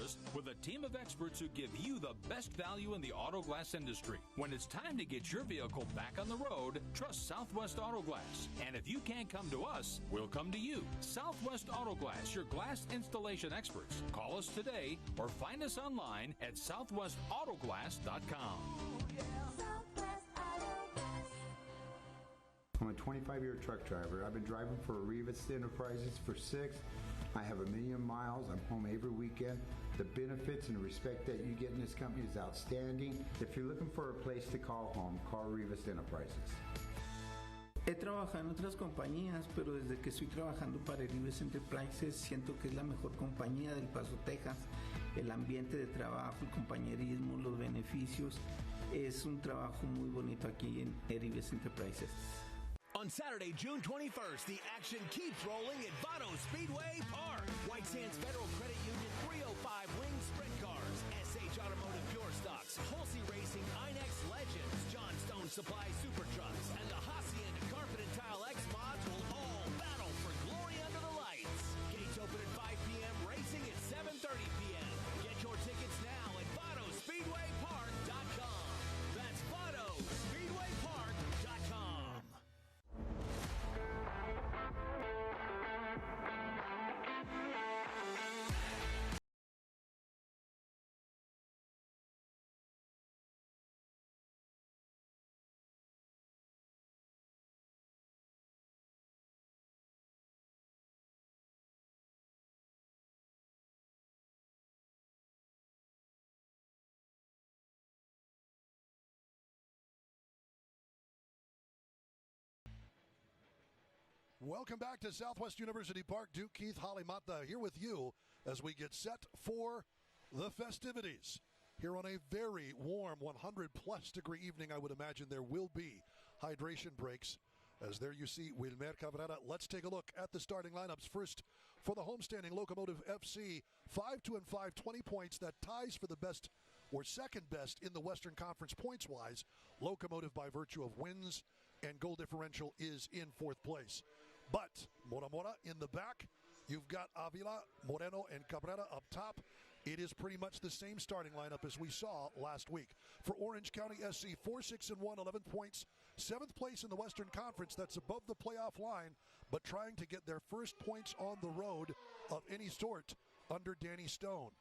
Specialist with a team of experts who give you the best value in the auto glass industry. When it's time to get your vehicle back on the road, trust Southwest Auto Glass. And if you can't come to us, we'll come to you. Southwest Auto Glass, your glass installation experts. Call us today or find us online at southwestautoglass.com. I'm a 25-year truck driver. I've been driving for Rivas Enterprises for 6. I have 1 million miles. I'm home every weekend. The benefits and the respect that you get in this company is outstanding. If you're looking for a place to call home, call Rivas Enterprises. He trabajado en otras compañías, pero desde que estoy trabajando para Rivas Enterprises siento que es la mejor compañía del Paso, Texas. El ambiente de trabajo, el compañerismo, los beneficios. Es un trabajo muy bonito aquí en Rivas Enterprises. On Saturday, June 21st, the action keeps rolling at Paso Speedway Park. White Sands Federal Credit Union 305 Wing Sprint Cars, SH Automotive Pure Stocks, Holsey Racing Inex Legends, John Stone Supply Super Trucks, and the Hacienda Carpet and Tile X Mods will all battle for glory under the lights. Gates open at 5 p.m., racing at 7:30 p.m. Get your tickets now at PasoSpeedwayPark.com. That's PasoSpeedwayPark.com. Welcome back to Southwest University Park. Duke Keith, Holly Mata here with you as we get set for the festivities. Here on a very warm 100-plus degree evening, I would imagine there will be hydration breaks. As there you see Wilmer Cabrera. Let's take a look at the starting lineups. First, for the homestanding Locomotive FC, 5-2-5, 20 points. That ties for the best or second best in the Western Conference points-wise. Locomotive, by virtue of wins and goal differential, is in fourth place. But Mora Mora in the back. You've got Avila, Moreno, and Cabrera up top. It is pretty much the same starting lineup as we saw last week. For Orange County SC, 4-6-1, 11 points. 7th place in the Western Conference. That's above the playoff line, but trying to get their first points on the road of any sort under Danny Stone.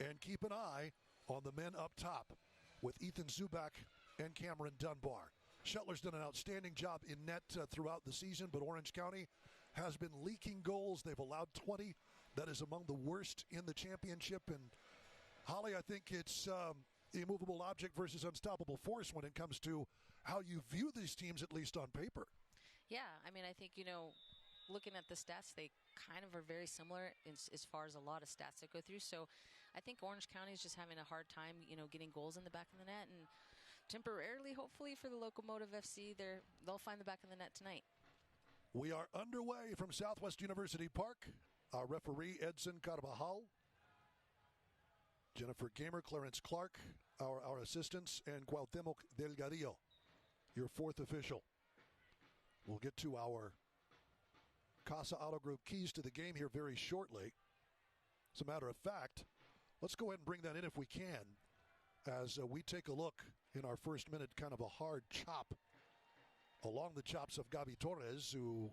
And keep an eye on the men up top with Ethan Zubak and Cameron Dunbar. Shetler's done an outstanding job in net throughout the season, but Orange County has been leaking goals. They've allowed 20. That is among the worst in the championship. And, Holly, I think it's the immovable object versus unstoppable force when it comes to how you view these teams, at least on paper. Yeah, I mean, I think, looking at the stats, they kind of are very similar as far as a lot of stats that go through. So I think Orange County is just having a hard time, getting goals in the back of the net. And temporarily, hopefully, for the Locomotive FC, they'll find the back of the net tonight. We are underway from Southwest University Park. Our referee, Edson Carvajal. Jennifer Gamer, Clarence Clark, our assistants, and Cuauhtemoc Delgadillo, your fourth official. We'll get to our Casa Auto Group keys to the game here very shortly. As a matter of fact, let's go ahead and bring that in if we can, as we take a look in our first minute, kind of a hard chop along the chops of Gabi Torres, who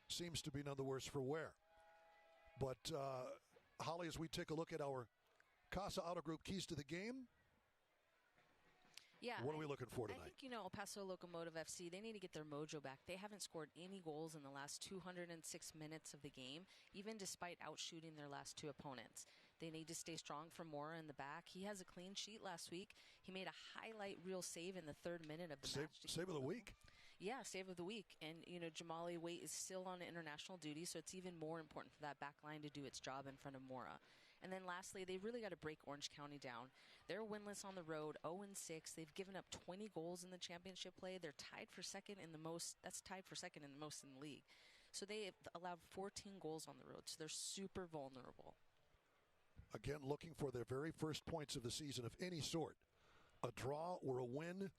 seems to be none the worse for wear. But, Holly, as we take a look at our Casa Auto Group keys to the game, yeah, what are we looking for tonight? I think, El Paso Locomotive FC, they need to get their mojo back. They haven't scored any goals in the last 206 minutes of the game, even despite outshooting their last two opponents. They need to stay strong for Mora in the back. He has a clean sheet last week. He made a highlight reel save in the 3rd minute of the match. Save of the week? Yeah, save of the week. And, Jamali Waite is still on international duty, so it's even more important for that back line to do its job in front of Mora. And then lastly, they really got to break Orange County down. They're winless on the road, 0-6. They've given up 20 goals in the championship play. They're tied for second in the most. That's tied for second in the most in the league. So they have allowed 14 goals on the road. So they're super vulnerable. Again, looking for their very first points of the season of any sort. A draw or a win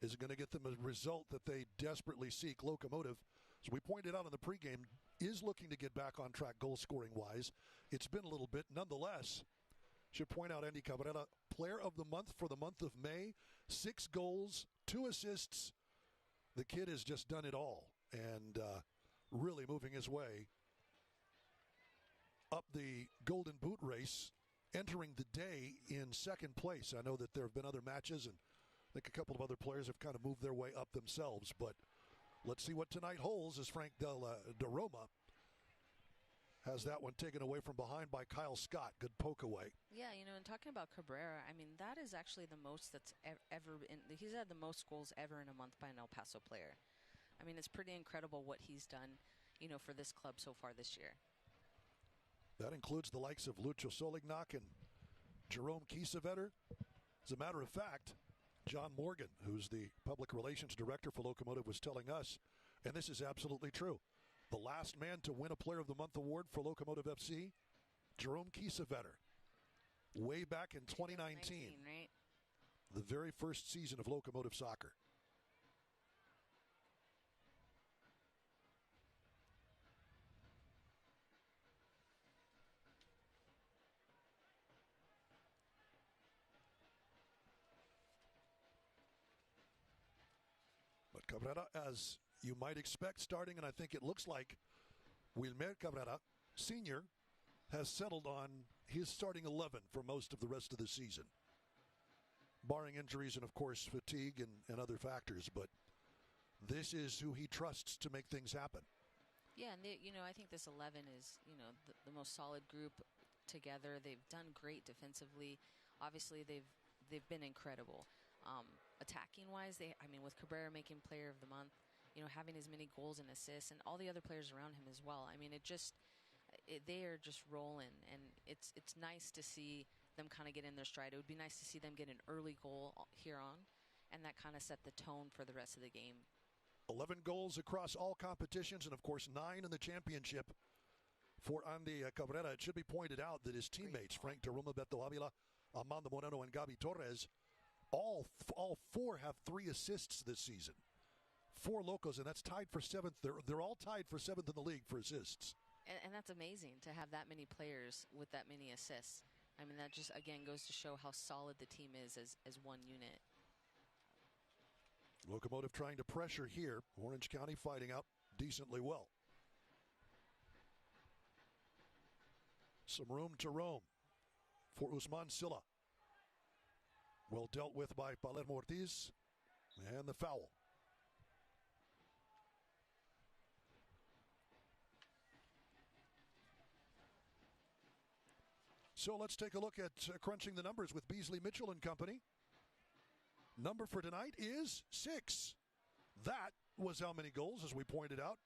is going to get them a result that they desperately seek. Locomotive as we pointed out in the pregame, is looking to get back on track goal-scoring wise. It's been a little bit. Nonetheless, should point out Andy Cabrera, player of the month for the month of May, 6 goals, 2 assists. The kid has just done it all and really moving his way up the Golden Boot race, entering the day in second place. I know that there have been other matches, and I think a couple of other players have kind of moved their way up themselves, but let's see what tonight holds as Frank De Roma has that one taken away from behind by Kyle Scott. Good poke away. Yeah, and talking about Cabrera, I mean, that is actually the most that's ever been. He's had the most goals ever in a month by an El Paso player. I mean, it's pretty incredible what he's done, for this club so far this year. That includes the likes of Lucho Solignac and Jerome Kiesewetter. As a matter of fact, John Morgan, who's the public relations director for Locomotive, was telling us, and this is absolutely true, the last man to win a Player of the Month award for Locomotive FC, Jerome Kiesewetter, way back in 2019, right? The very first season of Locomotive soccer. But Cabrera, as you might expect, starting, and I think it looks like Wilmer Cabrera, Sr., has settled on his starting 11 for most of the rest of the season, barring injuries and, of course, fatigue and other factors. But this is who he trusts to make things happen. Yeah, and I think this 11 is, the most solid group together. They've done great defensively. Obviously, they've been incredible. Attacking wise, with Cabrera making Player of the Month, having as many goals and assists, and all the other players around him as well. I mean, they are just rolling, and it's nice to see them kind of get in their stride. It would be nice to see them get an early goal here on, and that kind of set the tone for the rest of the game. 11 goals across all competitions, and of course 9 in the championship for Andy Cabrera. It should be pointed out that his teammates, Frank De Roma, Beto Avila, Armando Moreno, and Gabi Torres, all 4 have 3 assists this season. 4 Locos, and that's tied for 7th. They're all tied for 7th in the league for assists. And that's amazing to have that many players with that many assists. I mean, that just, again, goes to show how solid the team is as one unit. Locomotive trying to pressure here. Orange County fighting out decently well. Some room to roam for Usman Silla. Well dealt with by Palermo Ortiz. And the foul. So let's take a look at crunching the numbers with Beasley Mitchell and company. Number for tonight is 6. That was how many goals, as we pointed out,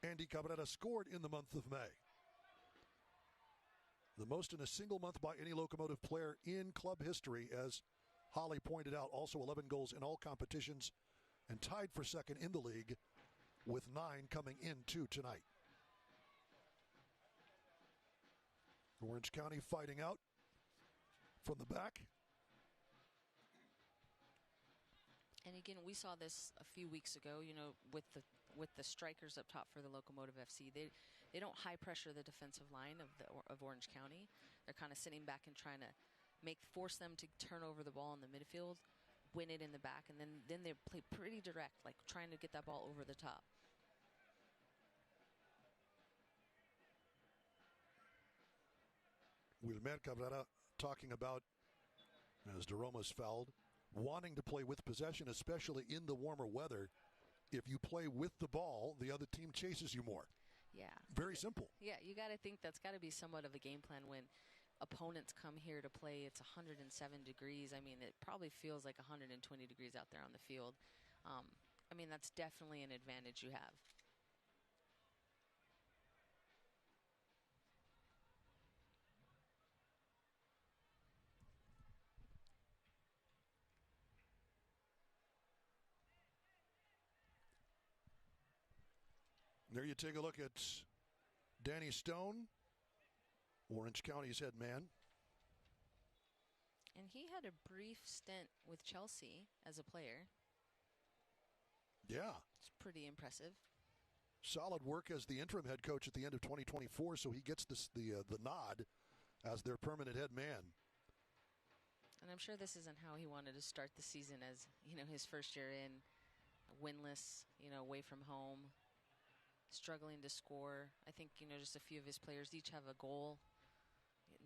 Andy Cabrera scored in the month of May. The most in a single month by any Locomotive player in club history, as Holly pointed out. Also 11 goals in all competitions and tied for second in the league with 9 coming into tonight. Orange County fighting out from the back. And again, we saw this a few weeks ago, with the strikers up top for the Locomotive FC. They don't high pressure the defensive line of Orange County. They're kind of sitting back and trying to force them to turn over the ball in the midfield, win it in the back, and then they play pretty direct, like trying to get that ball over the top. Wilmer Cabrera talking about, as De Roma's fouled, wanting to play with possession, especially in the warmer weather. If you play with the ball, the other team chases you more. Yeah. Very simple. Yeah, you got to think that's got to be somewhat of a game plan when opponents come here to play. It's 107 degrees. I mean, it probably feels like 120 degrees out there on the field. That's definitely an advantage you have. There you take a look at Danny Stone, Orange County's head man. And he had a brief stint with Chelsea as a player. Yeah. It's pretty impressive. solid work as the interim head coach at the end of 2024, so he gets the nod as their permanent head man. And I'm sure this isn't how he wanted to start the season, as his first year in, winless, away from home, struggling to score. I think just a few of his players each have a goal.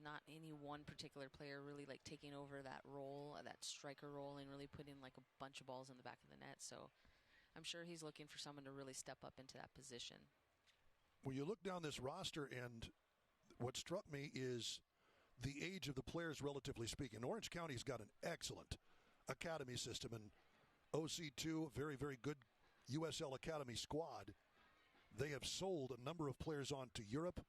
Not any one particular player really like taking over that role, that striker role, and really putting like a bunch of balls in the back of the net. So I'm sure he's looking for someone to really step up into that position. When you look down this roster, and what struck me is the age of the players, relatively speaking. Orange County's got an excellent academy system, and OC2, very, very good USL Academy squad. They have sold a number of players on to Europe.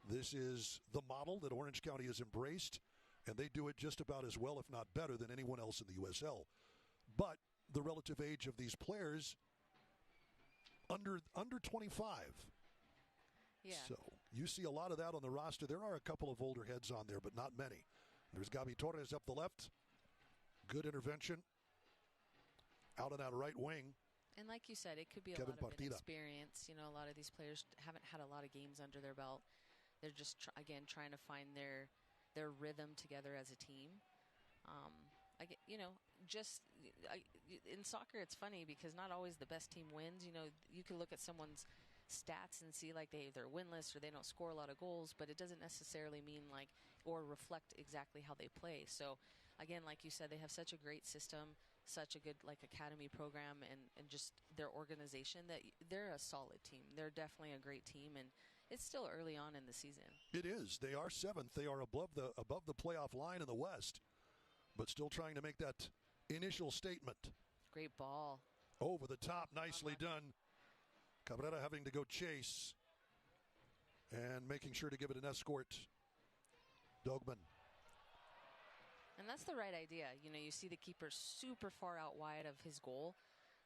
This is the model that Orange County has embraced, and they do it just about as well, if not better, than anyone else in the USL. But the relative age of these players, under 25. Yeah. So you see a lot of that on the roster. There are a couple of older heads on there, but not many. There's Gabi Torres up the left. Good intervention. Out on that right wing. And like you said, it could be a Kevin lot of Partida. inexperience. A lot of these players haven't had a lot of games under their belt. They're just, trying to find their rhythm together as a team. In soccer, it's funny because not always the best team wins. You can look at someone's stats and see like they're winless or they don't score a lot of goals, but it doesn't necessarily mean or reflect exactly how they play. So again, like you said, they have such a great system, such a good academy program, and just their organization, that they're a solid team. They're definitely a great team, and it's still early on in the season. It is. They are 7th. They are above the playoff line in the West, but still trying to make that initial statement. Great ball. Over the top, nicely done. Cabrera having to go chase and making sure to give it an escort. Dogman. And that's the right idea. You see the keeper super far out wide of his goal.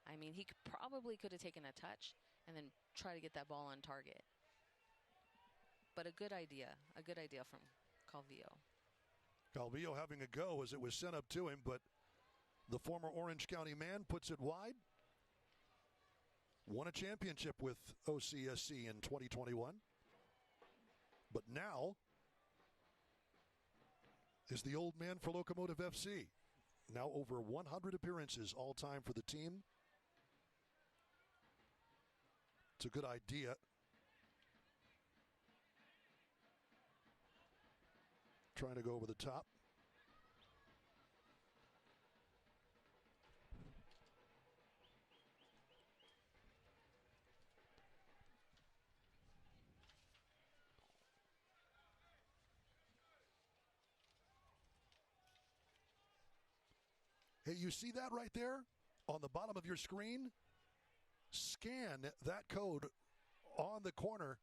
I mean, he probably could have taken a touch and then try to get that ball on target. But a good idea from Calvillo. Calvillo having a go as it was sent up to him, but the former Orange County man puts it wide. Won a championship with OCSC in 2021. But now is the old man for Locomotive FC. Now over 100 appearances all time for the team. It's a good idea. Trying to go over the top. Hey, you see that right there on the bottom of your screen? Scan that code on the corner,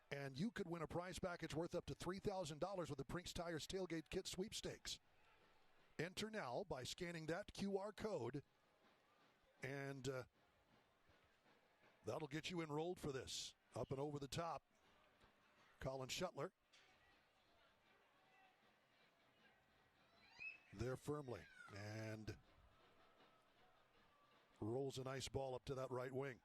and you could win a prize package worth up to $3,000 with the Brinks Tires Tailgate Kit Sweepstakes. Enter now by scanning that QR code, and that'll get you enrolled for this. Up and over the top, Colin Shuttler. There firmly, and rolls a nice ball up to that right wing.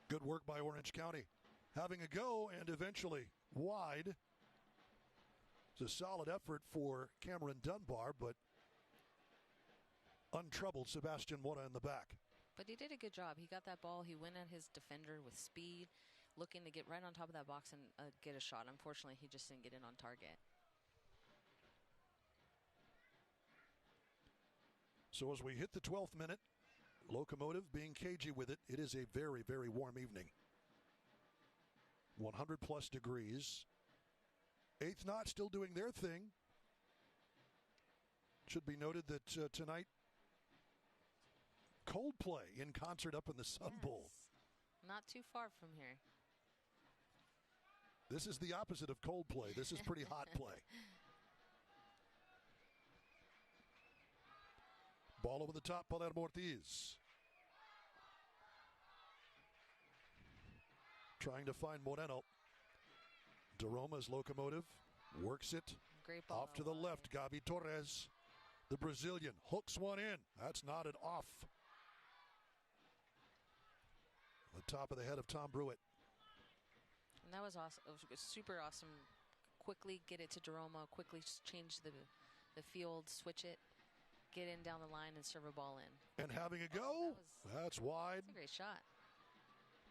Good work by Orange County. Having a go and eventually wide. It's a solid effort for Cameron Dunbar, but untroubled Sebastian Mora in the back. But he did a good job. He got that ball. He went at his defender with speed, looking to get right on top of that box and get a shot. Unfortunately, he just didn't get in on target. So as we hit the 12th minute, Locomotive being cagey with it. It is a very, very warm evening. 100 plus degrees. Eighth Knot still doing their thing. Should be noted that tonight, Coldplay in concert up in the Sun Bowl. Not too far from here. This is the opposite of Coldplay. This is pretty hot play. Ball over the top, Palermo Ortiz. Trying to find Moreno. Daroma's Locomotive works it. Great ball Off to the wide. left. Gabi Torres, the Brazilian, hooks one in. That's knotted off. The top of the head of Tom Brewitt. And that was awesome. It was super awesome. Quickly get it to Daroma. Quickly change the field, switch it, get in down the line, and serve a ball in. And having a go. That's wide. That's a great shot.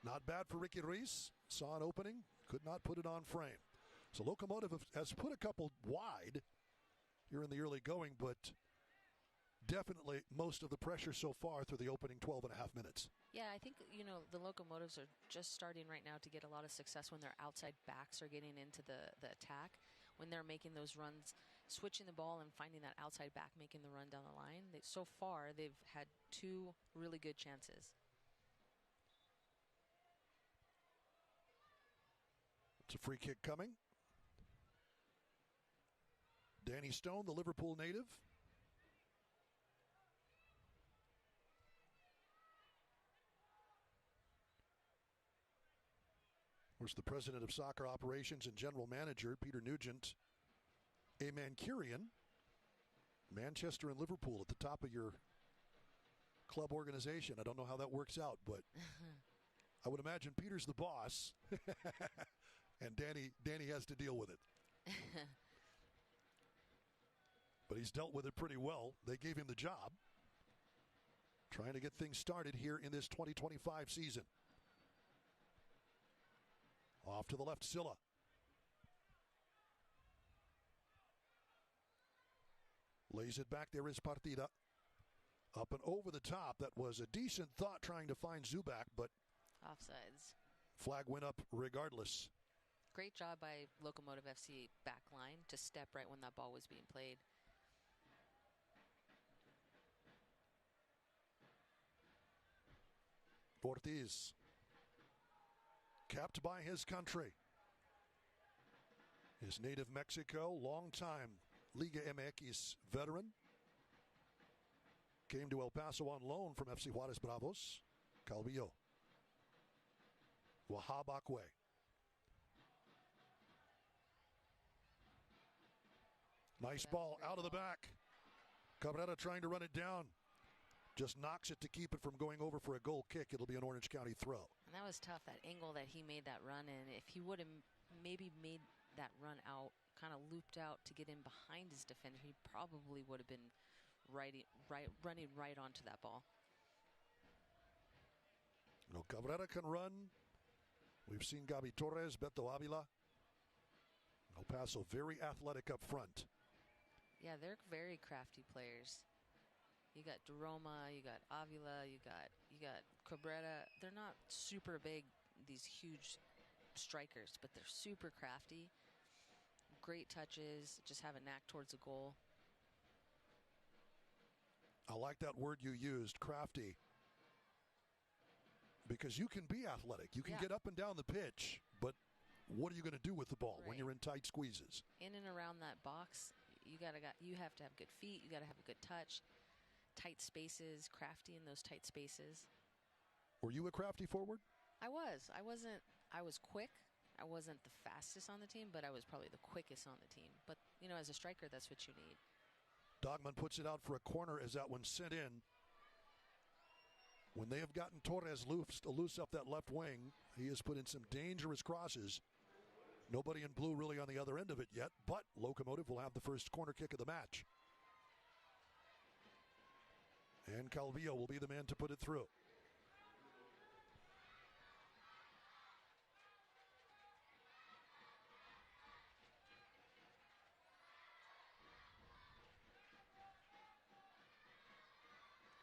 Not bad for Ricky Ruiz. Saw an opening. Could not put it on frame. So Locomotive has put a couple wide here in the early going, but definitely most of the pressure so far through the opening 12 and a half minutes. Yeah, I think, the Locomotives are just starting right now to get a lot of success when their outside backs are getting into the attack. When they're making those runs, switching the ball and finding that outside back, making the run down the line. So far, they've had 2 really good chances. It's a free kick coming. Danny Stone, the Liverpool native. Where's the president of soccer operations and general manager, Peter Nugent. A Mancurian. Manchester and Liverpool at the top of your club organization. I don't know how that works out, but I would imagine Peter's the boss. And Danny has to deal with it. But he's dealt with it pretty well. They gave him the job. Trying to get things started here in this 2025 season. Off to the left, Silla. Lays it back. There is Partida. Up and over the top. That was a decent thought trying to find Zubak, but Offsides. flag went up regardless. Great job by Locomotive FC back line to step right when that ball was being played. Ortiz. Capped by his country. His native Mexico, long-time Liga MX veteran. Came to El Paso on loan from FC Juarez Bravos. Calvillo. Wahab Akwe. Nice ball out of the back. Cabrera trying to run it down. Just knocks it to keep it from going over for a goal kick. It'll be an Orange County throw. And that was tough, that angle that he made that run in. If he would have maybe made that run out, kind of looped out to get in behind his defender, he probably would have been running right onto that ball. No, Cabrera can run. We've seen Gabi Torres, Beto Avila. El Paso very athletic up front. Yeah, they're very crafty players. You got Daroma, you got Avila, you got Cabrera. They're not super big, these huge strikers, but they're super crafty. Great touches, just have a knack towards the goal. I like that word you used, crafty. Because you can be athletic. You can get up and down the pitch, but what are you going to do with the ball when you're in tight squeezes? In and around that box, you have to have good feet, you got to have a good touch. Tight spaces, crafty in those tight spaces. Were you a crafty forward? I was. I was quick. I wasn't the fastest on the team, but I was probably the quickest on the team. But, as a striker, that's what you need. Dogman puts it out for a corner as that one sent in. When they have gotten Torres loose up that left wing, he has put in some dangerous crosses. Nobody in blue really on the other end of it yet, but Locomotive will have the first corner kick of the match. And Calvillo will be the man to put it through.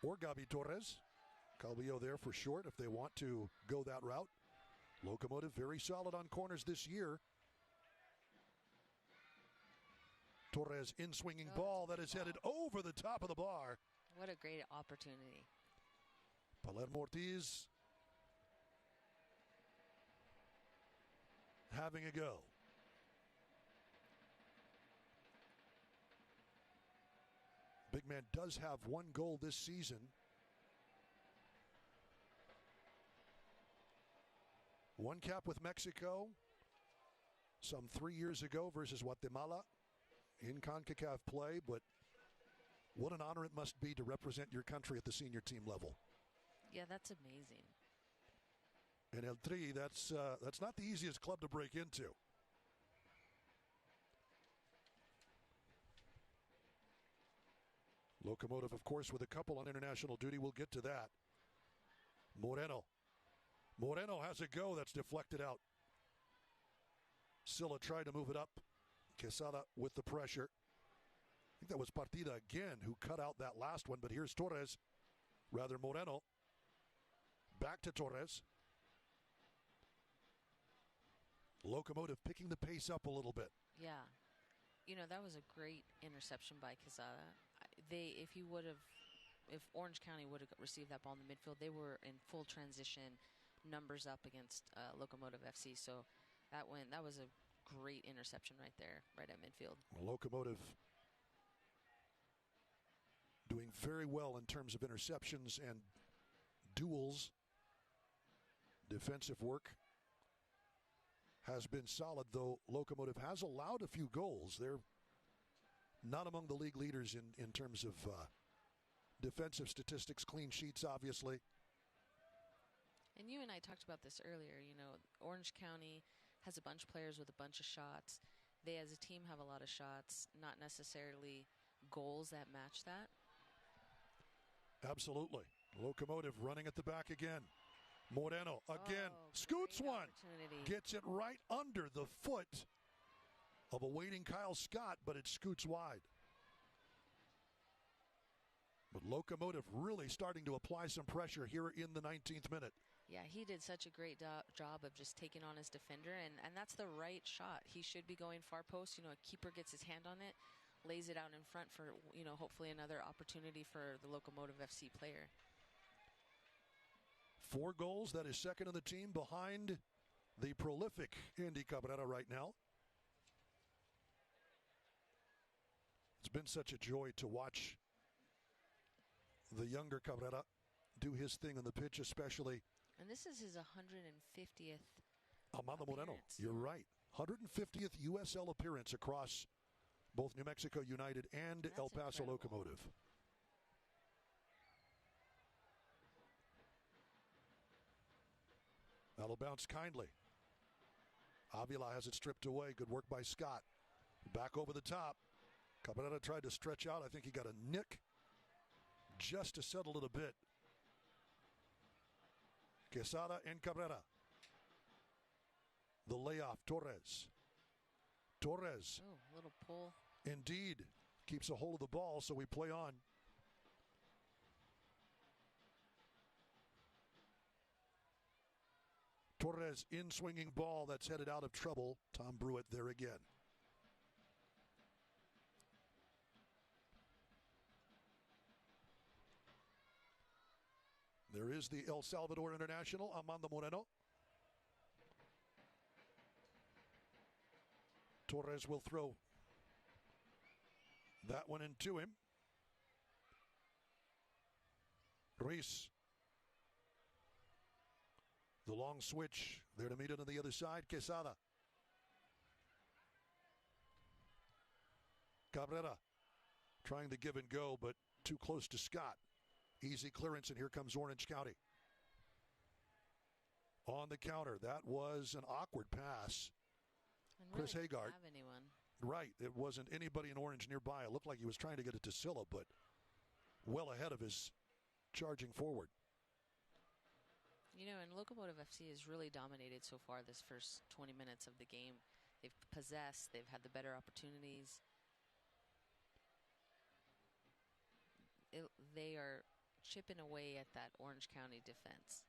Or Gabi Torres. Calvillo there for short if they want to go that route. Locomotive very solid on corners this year. Torres in swinging ball that is headed over the top of the bar. What a great opportunity. Palermo Ortiz having a go. Big man does have one goal this season. One cap with Mexico. some 3 years ago versus Guatemala in CONCACAF play, but what an honor it must be to represent your country at the senior team level. Yeah, that's amazing. And El Tri, that's not the easiest club to break into. Locomotive, of course, with a couple on international duty. We'll get to that. Moreno has a go that's deflected out. Silla tried to move it up. Quesada with the pressure. I think that was Partida again who cut out that last one, but here's Moreno. Back to Torres. Locomotive picking the pace up a little bit. Yeah. That was a great interception by Quesada. If Orange County would have received that ball in the midfield, they were in full transition, numbers up against Locomotive FC. So that was a great interception right there, right at midfield. Locomotive doing very well in terms of interceptions and duels. Defensive work has been solid, though Locomotive has allowed a few goals. They're not among the league leaders in terms of defensive statistics, clean sheets, obviously. And you and I talked about this earlier. Orange County has a bunch of players with a bunch of shots. They, as a team, have a lot of shots, not necessarily goals that match that. Absolutely. Locomotive running at the back again. Moreno again, scoots one, gets it right under the foot of a waiting Kyle Scott, but it scoots wide. But Locomotive really starting to apply some pressure here in the 19th minute. Yeah, he did such a great job of just taking on his defender, and that's the right shot. He should be going far post. A keeper gets his hand on it, lays it out in front for, hopefully another opportunity for the Locomotive FC player. 4 goals, that is second in the team behind the prolific Andy Cabrera right now. It's been such a joy to watch the younger Cabrera do his thing on the pitch, especially. And this is his 150th Amanda Moreno, appearance. you're right. 150th USL appearance across both New Mexico United and That's El Paso incredible. Locomotive. That'll bounce kindly. Avila has it stripped away. Good work by Scott. Back over the top. Cabrera tried to stretch out. I think he got a nick just to settle it a bit. Quesada and Cabrera. The layoff, Torres. Torres. Oh, little pull. Indeed. Keeps a hold of the ball, so we play on. Torres in swinging ball that's headed out of trouble. Tom Brewitt there again. There is the El Salvador international, Amanda Moreno. Torres will throw that one into him. Ruiz. The long switch there to meet it on the other side. Quesada. Cabrera trying to give and go, but too close to Scott. Easy clearance, and here comes Orange County. On the counter, that was an awkward pass. And Chris really Hagard. Didn't have anyone. Right, it wasn't anybody in Orange nearby. It looked like he was trying to get it to Silla, but well ahead of his charging forward. And Locomotive FC has really dominated so far this first 20 minutes of the game. They've possessed, they've had the better opportunities. They are chipping away at that Orange County defense.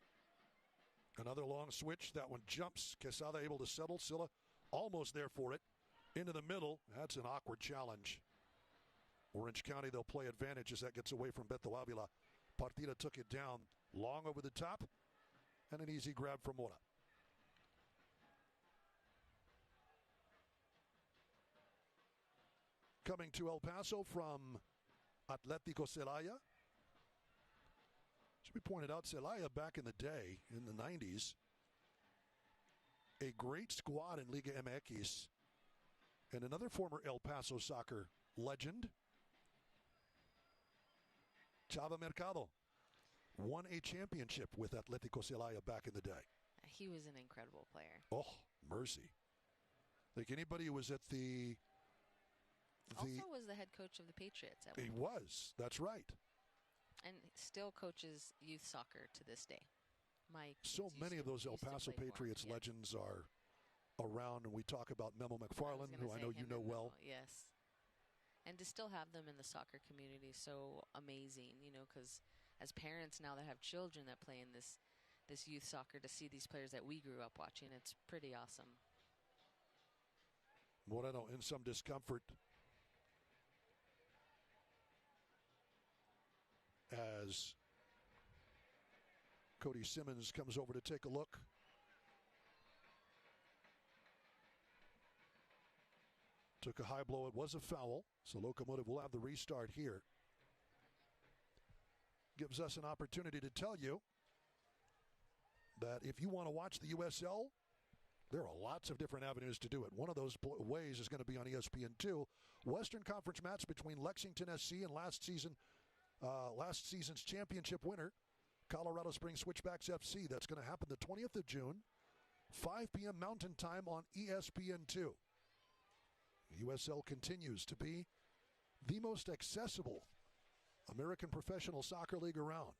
Another long switch. That one jumps. Quesada able to settle. Silla almost there for it. Into the middle. That's an awkward challenge. Orange County, they'll play advantage as that gets away from Beto Avila. Partida took it down. Long over the top. And an easy grab from Mora. Coming to El Paso from Atlético Celaya. Should be pointed out, Celaya back in the day, in the 90s, a great squad in Liga MX, and another former El Paso soccer legend, Chava Mercado, won a championship with Atlético Celaya back in the day. He was an incredible player. Oh, mercy. Like anybody who was at the also was the head coach of the Patriots. He was. That's right. And still coaches youth soccer to this day. Mike. So many of those El Paso Patriots legends are around, and we talk about Memo McFarland, who I know you know well. Yes. And to still have them in the soccer community is so amazing, you know, because as parents now that have children that play in this youth soccer, to see these players that we grew up watching, it's pretty awesome. Moreno in some discomfort as Cody Simmons comes over to take a look. Took a high blow. It was a foul, so Locomotive will have the restart here. Gives us an opportunity to tell you that if you want to watch the USL, there are lots of different avenues to do it. One of those ways is going to be on ESPN2. Western Conference match between Lexington SC and last season's championship winner, Colorado Springs Switchbacks FC. That's going to happen the 20th of June, 5 p.m. Mountain Time on ESPN2. USL continues to be the most accessible American professional soccer league around.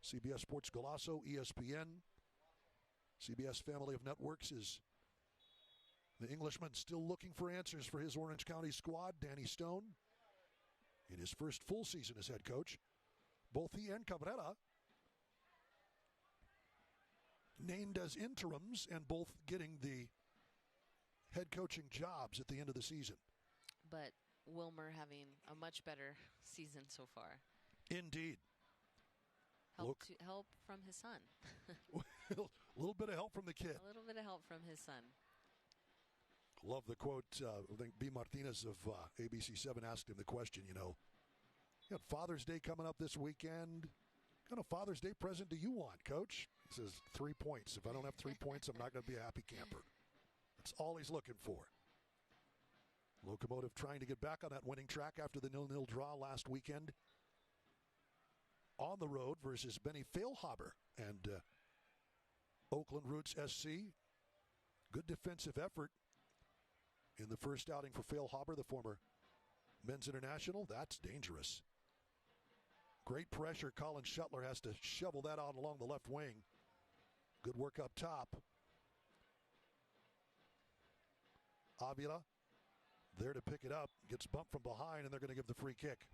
CBS Sports Golazo, ESPN, CBS family of networks is the Englishman still looking for answers for his Orange County squad, Danny Stone, in his first full season as head coach. Both he and Cabrera named as interims and both getting the head coaching jobs at the end of the season. But Wilmer having a much better season so far. Indeed. Help from his son. A little bit of help from the kid. A little bit of help from his son. Love the quote. I think B. Martinez of ABC7 asked him the question, you got Father's Day coming up this weekend. What kind of Father's Day present do you want, Coach? He says, 3 points. If I don't have 3 points, I'm not going to be a happy camper. That's all he's looking for. Locomotive trying to get back on that winning track after the 0-0 draw last weekend on the road versus Benny Failhaber and Oakland Roots SC. Good defensive effort in the first outing for Failhaber, the former men's international. That's dangerous. Great pressure. Colin Shuttler has to shovel that out along the left wing. Good work up top. Avila there to pick it up. Gets bumped from behind, and they're going to give the free kick.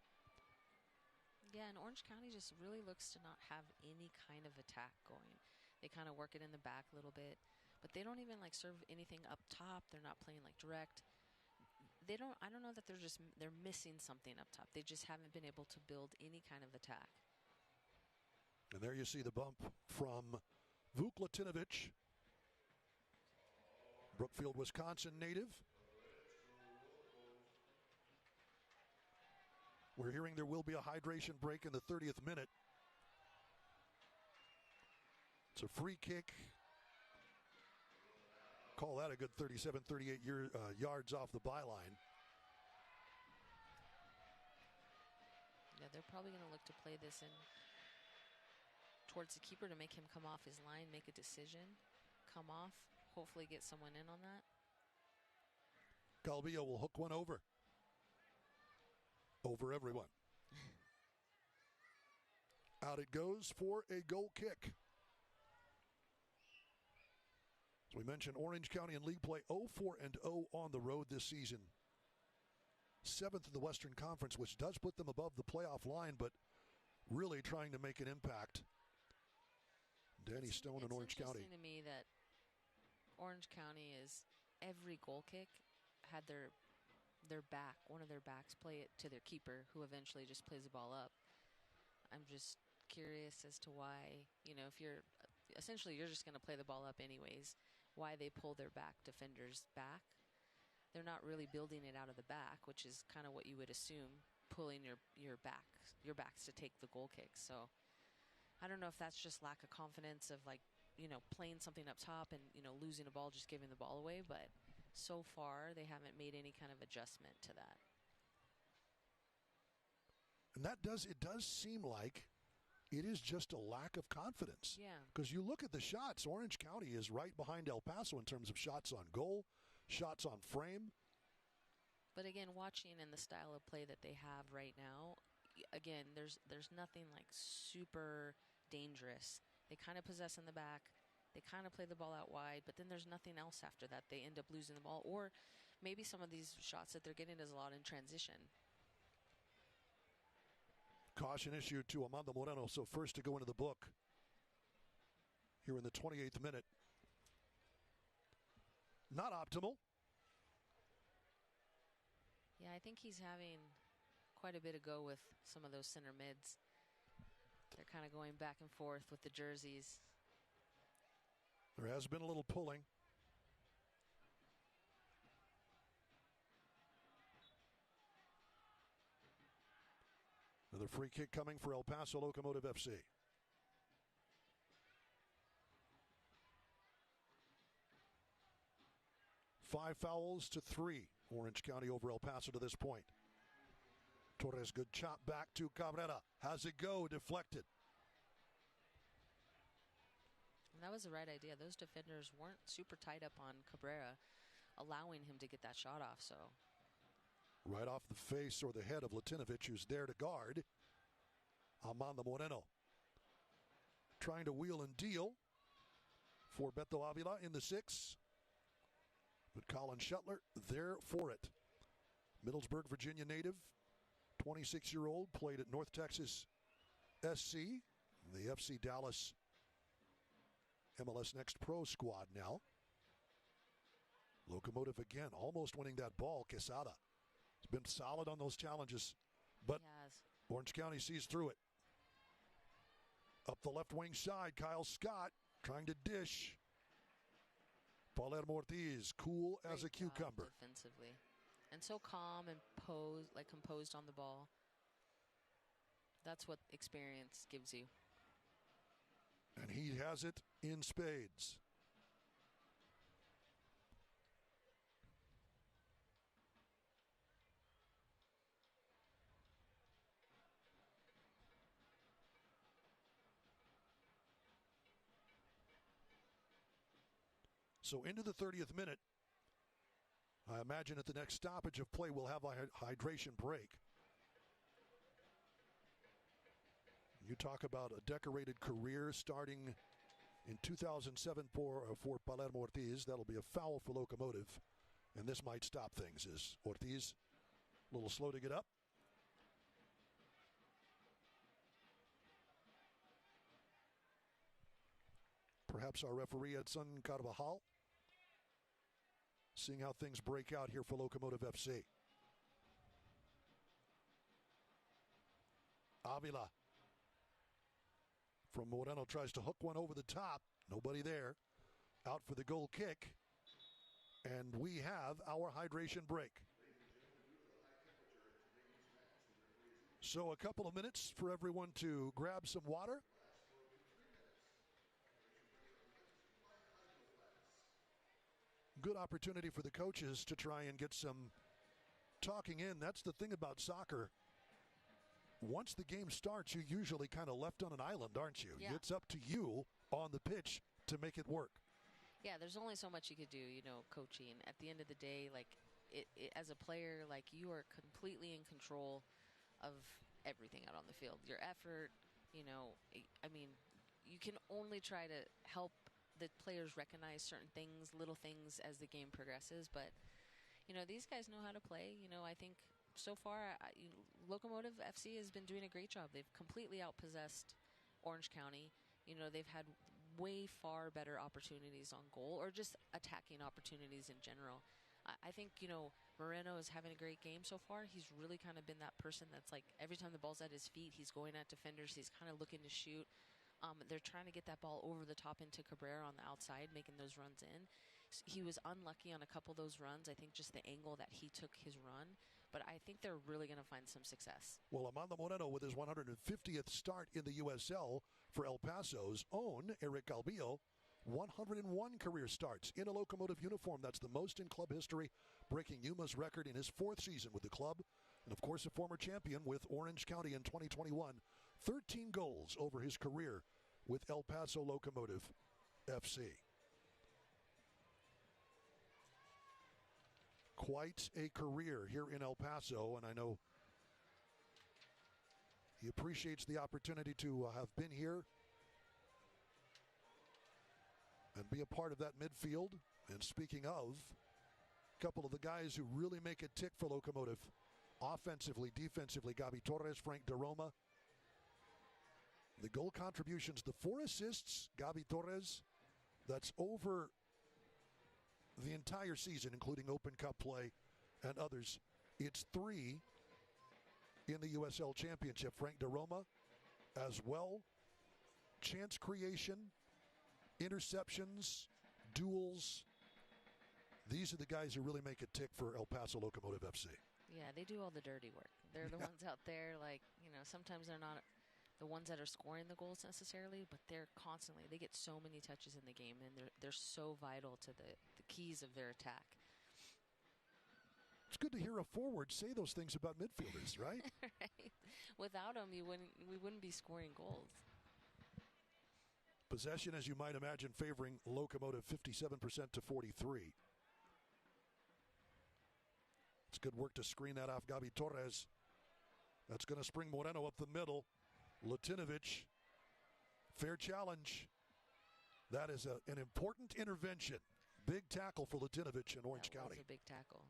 Yeah, and Orange County just really looks to not have any kind of attack going. They kind of work it in the back a little bit, but they don't even serve anything up top. They're not playing direct. I don't know that they're missing something up top. They just haven't been able to build any kind of attack. And there you see the bump from Vuk Latinovic, Brookfield, Wisconsin native. We're hearing there will be a hydration break in the 30th minute. It's a free kick. Call that a good 37, 38 yards off the byline. Yeah, they're probably going to look to play this in towards the keeper to make him come off his line, make a decision, come off, hopefully get someone in on that. Calvillo will hook one over. Over everyone. Out it goes for a goal kick. As we mentioned, Orange County in league play 0-4-0 on the road this season. 7th in the Western Conference, which does put them above the playoff line, but really trying to make an impact. Danny Stone in Orange County. It's interesting to me that Orange County is every goal kick had their back, one of their backs play it to their keeper, who eventually just plays the ball up. I'm just curious as to why, if you're just going to play the ball up anyways, why they pull their back defenders back. They're not really building it out of the back, which is kind of what you would assume, pulling your backs to take the goal kick. So I don't know if that's just lack of confidence of playing something up top and, losing a ball, just giving the ball away. But so far, they haven't made any kind of adjustment to that. And it does seem like it is just a lack of confidence. Yeah. Because you look at the shots, Orange County is right behind El Paso in terms of shots on goal, shots on frame. But again, watching in the style of play that they have right now, again, there's nothing like super dangerous. They kind of possess in the back. They kind of play the ball out wide, but then there's nothing else after that. They end up losing the ball. Or maybe some of these shots that they're getting is a lot in transition. Caution issued to Amanda Moreno, so first to go into the book here in the 28th minute. Not optimal. Yeah, I think he's having quite a bit of go with some of those center mids. They're kind of going back and forth with the jerseys. There has been a little pulling. Another free kick coming for El Paso Locomotive FC. Five fouls to 3. Orange County over El Paso to this point. Torres, good chop back to Cabrera. How's it go? Deflected. And that was the right idea. Those defenders weren't super tight up on Cabrera, allowing him to get that shot off. So right off the face or the head of Latinovic, who's there to guard. Amanda Moreno trying to wheel and deal for Beto Avila in the 6. But Colin Shuttler there for it. Middlesburg, Virginia native, 26-year-old, played at North Texas SC, the FC Dallas MLS Next Pro squad now. Locomotive again, almost winning that ball. Quesada has been solid on those challenges, but Orange County sees through it. Up the left wing side, Kyle Scott trying to dish. Palermo Ortiz, cool as a cucumber. Defensively. And so calm and composed on the ball. That's what experience gives you. And he has it in spades. So into the 30th minute. I imagine at the next stoppage of play we'll have a hydration break. You talk about a decorated career starting in 2007 for Palermo Ortiz. That'll be a foul for Locomotive. And this might stop things as Ortiz a little slow to get up. Perhaps our referee Edson Carvajal seeing how things break out here for Locomotive FC. Avila from Moreno tries to hook one over the top. Nobody there. Out for the goal kick. And we have our hydration break. So a couple of minutes for everyone to grab some water. Good opportunity for the coaches to try and get some talking in. That's the thing about soccer. Once the game starts, you're usually kind of left on an island, aren't you? Yeah. It's up to you on the pitch to make it work. Yeah, there's only so much you could do, coaching. At the end of the day, as a player, you are completely in control of everything out on the field. Your effort, you can only try to help the players recognize certain things, little things as the game progresses. But, these guys know how to play. I think so far, Locomotive FC has been doing a great job. They've completely outpossessed Orange County. They've had way far better opportunities on goal or just attacking opportunities in general. I think, Moreno is having a great game so far. He's really kind of been that person that's every time the ball's at his feet, he's going at defenders. He's kind of looking to shoot. They're trying to get that ball over the top into Cabrera on the outside, making those runs in. He was unlucky on a couple of those runs. I think just the angle that he took his run. But I think they're really going to find some success. Well, Amanda Moreno with his 150th start in the USL for El Paso's own Eric Calvillo 101 career starts in a Locomotive uniform. That's the most in club history, breaking Yuma's record in his 4th season with the club. And, of course, a former champion with Orange County in 2021. 13 goals over his career with El Paso Locomotive FC. Quite a career here in El Paso, and I know he appreciates the opportunity to have been here and be a part of that midfield. And speaking of, a couple of the guys who really make it tick for Locomotive, offensively, defensively, Gabi Torres, Frank DeRoma. The goal contributions, the 4 assists, Gabi Torres, that's over the entire season, including Open Cup play and others. It's 3 in the USL Championship. Frank DeRoma as well. Chance creation, interceptions, duels. These are the guys who really make it tick for El Paso Locomotive FC. Yeah, they do all the dirty work. They're the ones out there, like, sometimes they're not the ones that are scoring the goals necessarily, but they're constantly, they get so many touches in the game, and they're so vital to the keys of their attack. It's good to hear a forward say those things about midfielders, right? Right. Without them, we wouldn't be scoring goals. Possession, as you might imagine, favoring Locomotive 57% to 43. It's good work to screen that off Gabi Torres. That's going to spring Moreno up the middle. Latinovic, fair challenge. That is an important intervention. Big tackle for Latinovic in Orange County. That was a big tackle.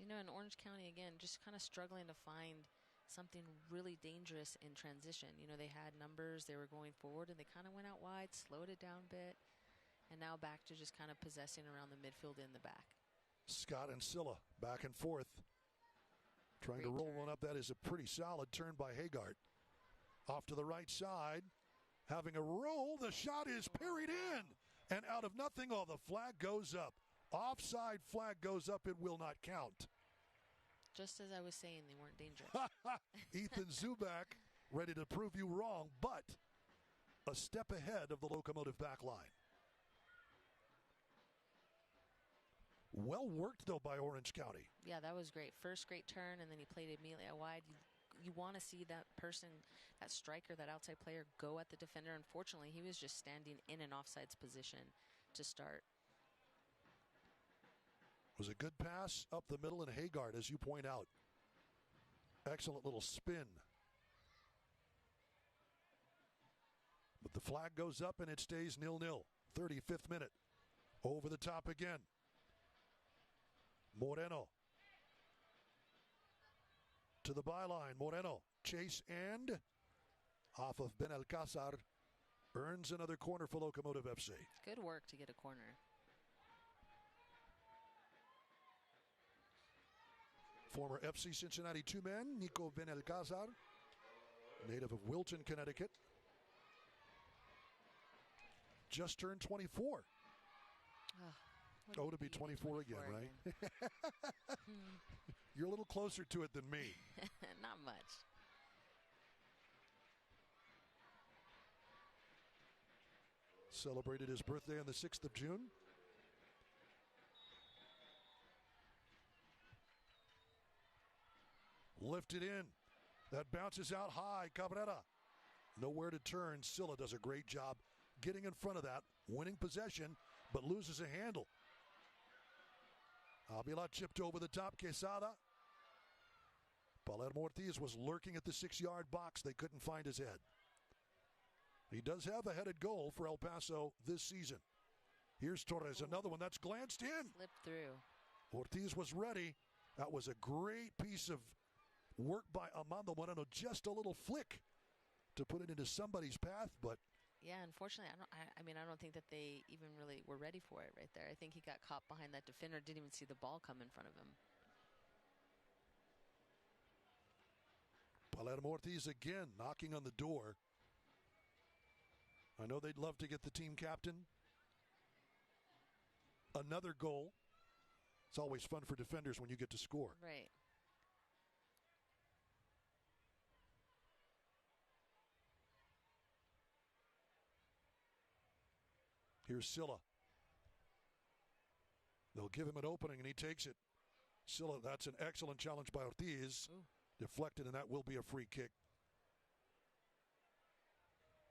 In Orange County, again, just kind of struggling to find something really dangerous in transition. They had numbers, they were going forward, and they kind of went out wide, slowed it down a bit, and now back to just kind of possessing around the midfield in the back. Scott and Silla back and forth. Trying to roll one up. That is a pretty solid turn by Hagart. Off to the right side. Having a roll. The shot is parried in. And out of nothing, the flag goes up. Offside flag goes up. It will not count. Just as I was saying, they weren't dangerous. Ethan Zubak ready to prove you wrong, but a step ahead of the Locomotive back line. Well worked, though, by Orange County. Yeah, that was great. First great turn, and then he played it immediately out wide. You want to see that person, that striker, that outside player, go at the defender. Unfortunately, he was just standing in an offsides position to start. It was a good pass up the middle, and Hagart, as you point out. Excellent little spin. But the flag goes up, and it stays 0-0. 35th minute. Over the top again. Moreno to the byline. Moreno chase and off of Benalcázar earns another corner for Locomotive FC. Good work to get a corner. Former FC Cincinnati two-man Nico Benalcázar, native of Wilton, Connecticut. Just turned 24. To be 24 again, right? You're a little closer to it than me. Not much. Celebrated his birthday on the 6th of June. Lifted in. That bounces out high. Cabrera. Nowhere to turn. Silla does a great job getting in front of that, winning possession, but loses a handle. Avila chipped over the top. Quesada. Palermo Ortiz was lurking at the 6-yard box. They couldn't find his head. He does have a headed goal for El Paso this season. Here's Torres, another one that's glanced in. Slipped through. Ortiz was ready. That was a great piece of work by Armando Moreno. Just a little flick to put it into somebody's path, but yeah, unfortunately, I don't think that they even really were ready for it right there. I think he got caught behind that defender, didn't even see the ball come in front of him. Palermo Ortiz again knocking on the door. I know they'd love to get the team captain. Another goal. It's always fun for defenders when you get to score. Right. Here's Silla. They'll give him an opening, and he takes it. Silla, that's an excellent challenge by Ortiz. Ooh. Deflected, and that will be a free kick.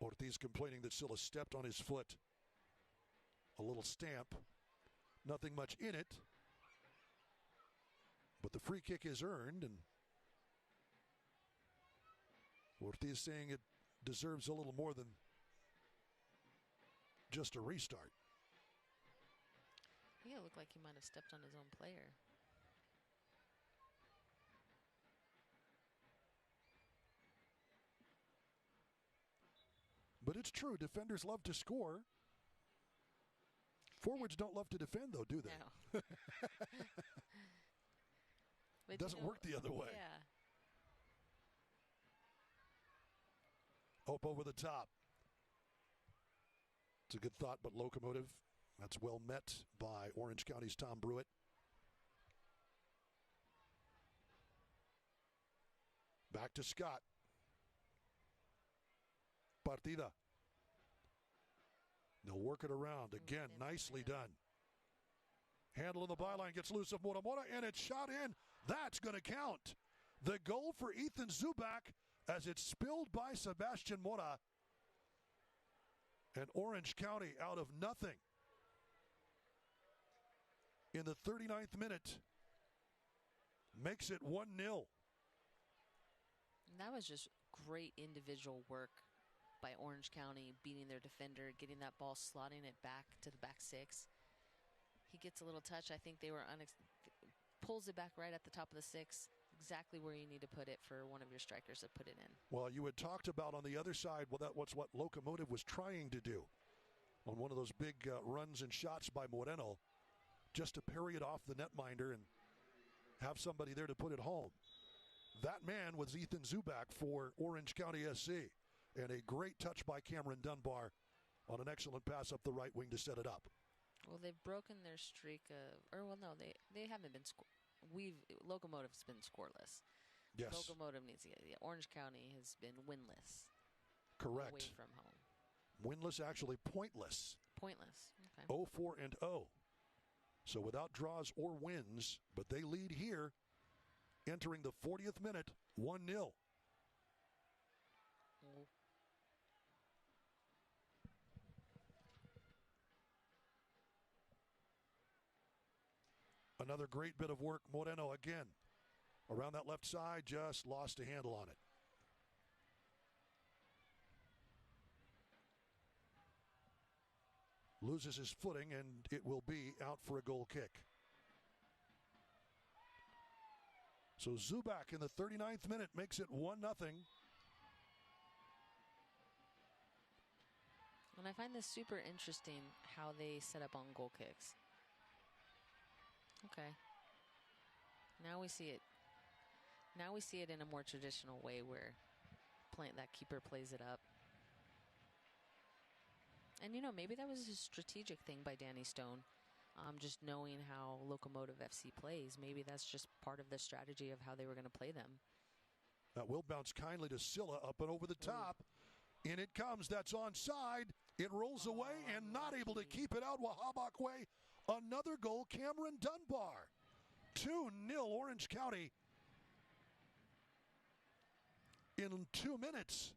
Ortiz complaining that Silla stepped on his foot. A little stamp. Nothing much in it. But the free kick is earned, and Ortiz saying it deserves a little more than just a restart. Yeah, it looked like he might have stepped on his own player. But it's true, defenders love to score. Forwards don't love to defend, though, do they? No. It doesn't work the other way. Yeah. Up over the top. It's a good thought, but Locomotive, that's well met by Orange County's Tom Brewitt. Back to Scott. Partida. They'll work it around. Again, nicely done. Handle in the byline, gets loose of Mora Mora, and it's shot in. That's going to count. The goal for Ethan Zubak as it's spilled by Sebastian Mora. And Orange County out of nothing. In the 39th minute, makes it 1-0. That was just great individual work by Orange County, beating their defender, getting that ball, slotting it back to the back six. He gets a little touch. I think they were pulls it back right at the top of the six, exactly where you need to put it for one of your strikers to put it in. Well, you had talked about on the other side, well, that's what Locomotive was trying to do on one of those big runs and shots by Moreno, just to parry it off the netminder and have somebody there to put it home. That man was Ethan Zubak for Orange County SC, and a great touch by Cameron Dunbar on an excellent pass up the right wing to set it up. Well, they've broken their streak of, they haven't been Locomotive's been scoreless. Yes. Locomotive needs to get, Orange County has been winless. Correct. Away from home. Winless, actually pointless. Pointless. Okay. 0-4-0. So without draws or wins, but they lead here, entering the 40th minute, 1-0. Another great bit of work. Moreno again. Around that left side, just lost a handle on it. Loses his footing, and it will be out for a goal kick. So Zubak in the 39th minute makes it 1-0. And I find this super interesting how they set up on goal kicks. Okay. Now we see it. Now we see it in a more traditional way where that keeper plays it up. And, maybe that was a strategic thing by Danny Stone. Just knowing how Locomotive FC plays. Maybe that's just part of the strategy of how they were going to play them. That will bounce kindly to Silla up and over the top. In it comes. That's onside. It rolls away and not able to keep it out. Wahabakwe. Another goal, Cameron Dunbar. 2-0 Orange County. In 2 minutes,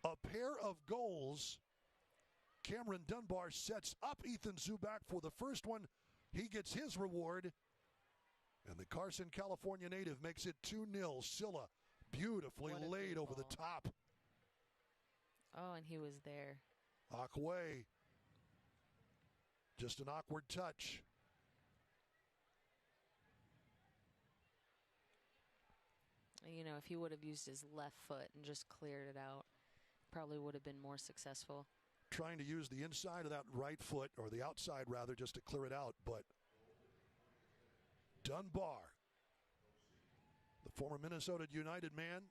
a pair of goals. Cameron Dunbar sets up Ethan Zubak for the first one. He gets his reward. And the Carson, California native makes it 2-0. Silla beautifully laid over the top. Oh, and he was there. Akwe. Just an awkward touch. If he would have used his left foot and just cleared it out, probably would have been more successful. Trying to use the inside of that right foot, or the outside rather, just to clear it out, but Dunbar, the former Minnesota United man,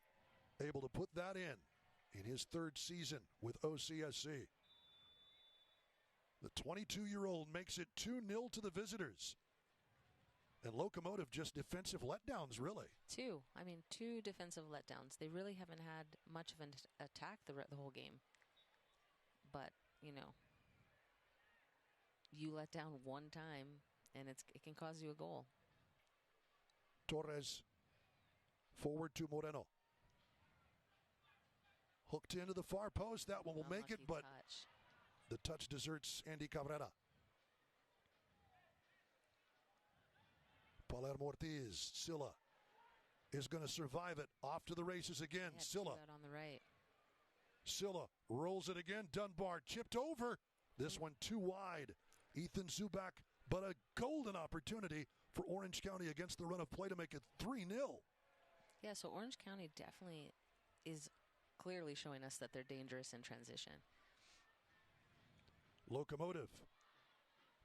able to put that in his third season with OCSC. The 22-year-old makes it 2-0 to the visitors. And Locomotive just defensive letdowns, really. Two defensive letdowns. They really haven't had much of an attack the whole game. But, you let down one time, and it can cause you a goal. Torres forward to Moreno. Hooked into the far post. That one will make it, but the touch deserts Andy Cabrera. Palermo Ortiz. Silla is going to survive it. Off to the races again. Silla on the right. Silla rolls it again. Dunbar chipped over. This one too wide. Ethan Zubak, but a golden opportunity for Orange County against the run of play to make it 3-0. Yeah, so Orange County definitely is clearly showing us that they're dangerous in transition. Locomotive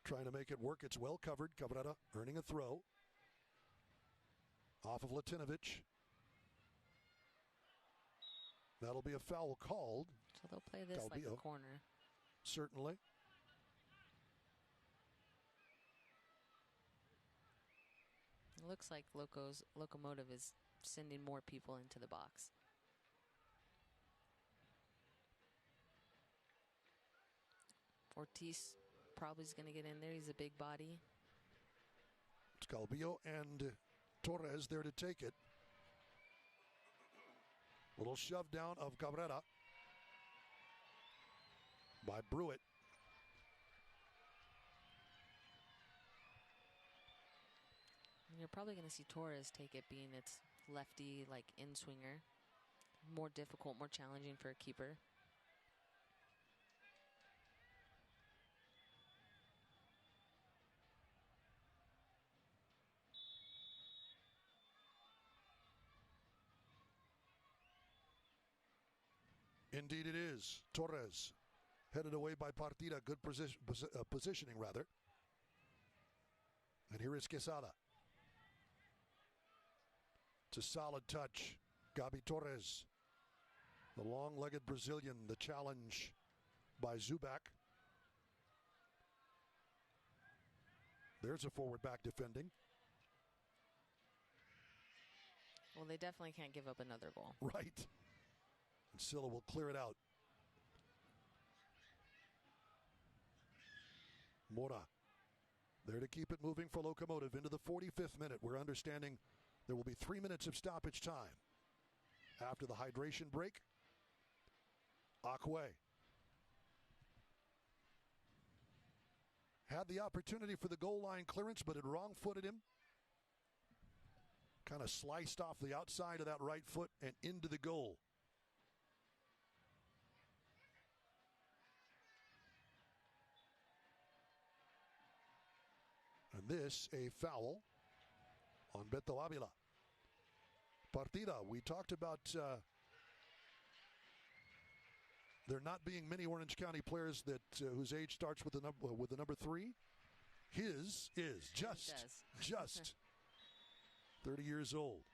trying to make it work. It's well covered. Cabrera earning a throw. Off of Latinovic. That'll be a foul called. So they'll play this like a corner. Certainly. It looks like Locomotive is sending more people into the box. Ortiz probably is going to get in there. He's a big body. Scalbillo and Torres there to take it. Little shove down of Cabrera by Brewitt. And you're probably going to see Torres take it, being its lefty, like in-swinger. More difficult, more challenging for a keeper. Indeed it is. Torres headed away by Partida. Good positioning, rather. And here is Quesada. It's a solid touch. Gabi Torres, the long-legged Brazilian, the challenge by Zubak. There's a forward back defending. Well, they definitely can't give up another goal. Right. And Silla will clear it out. Mora there to keep it moving for Locomotive into the 45th minute. We're understanding there will be 3 minutes of stoppage time. After the hydration break, Akwe had the opportunity for the goal line clearance, but it wrong-footed him. Kind of sliced off the outside of that right foot and into the goal. And this, a foul on Beto Avila. Partida, we talked about there not being many Orange County players that whose age starts with the number 3. His is just 30 years old.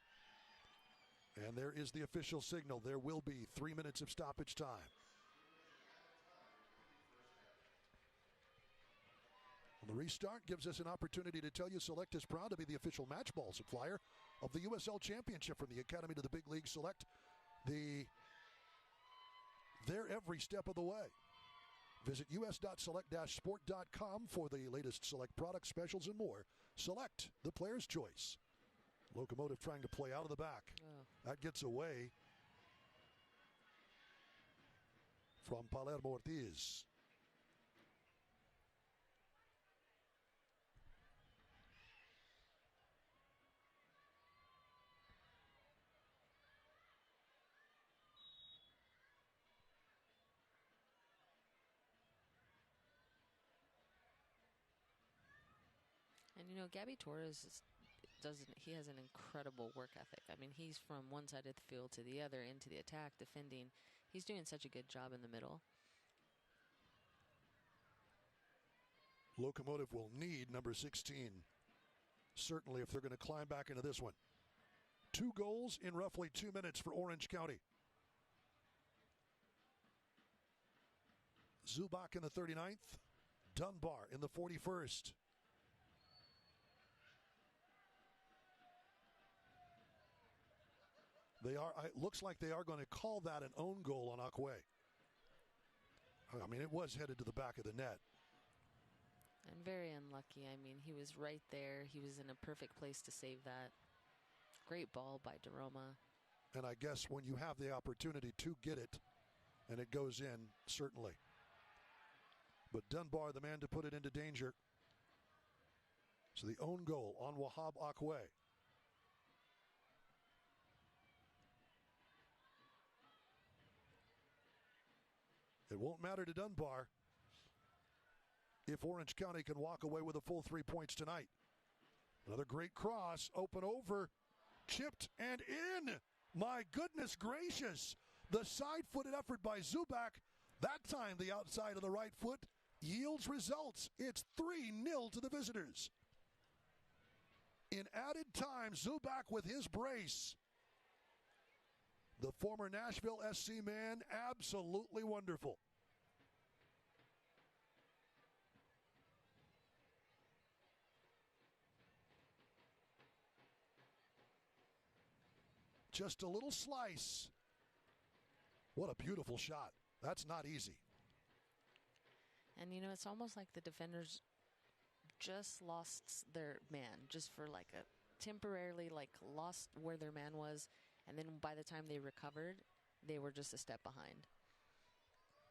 And there is the official signal. There will be 3 minutes of stoppage time. The restart gives us an opportunity to tell you Select is proud to be the official match ball supplier of the USL Championship. From the Academy to the Big League, Select there every step of the way. Visit us.select-sport.com for the latest Select product specials and more. Select, the player's choice. Locomotive trying to play out of the back. Oh. That gets away from Palermo Ortiz. And you know, Gabi Torres he has an incredible work ethic. I mean, he's from one side of the field to the other, into the attack, defending. He's doing such a good job in the middle. Locomotive will need number 16, certainly, if they're going to climb back into this one. 2 goals in roughly 2 minutes for Orange County. Zubak in the 39th, Dunbar in the 41st. It looks like they are going to call that an own goal on Akwe. I mean, it was headed to the back of the net. And Very unlucky. I mean, he was right there. He was in a perfect place to save that. Great ball by DeRoma. And I guess when you have the opportunity to get it, and it goes in, certainly. But Dunbar, the man to put it into danger. So the own goal on Wahab Akwe. It won't matter to Dunbar if Orange County can walk away with a full 3 points tonight. Another great cross, open over, chipped and in. My goodness gracious. The side-footed effort by Zubak, that time the outside of the right foot, yields results. It's 3-0 to the visitors. In added time, Zubak with his brace. The former Nashville SC man, absolutely wonderful. Just a little slice. What a beautiful shot. That's not easy. And, you know, it's almost like the defenders just lost their man, just for like a temporarily, like, lost where their man was. And then by the time they recovered, they were just a step behind.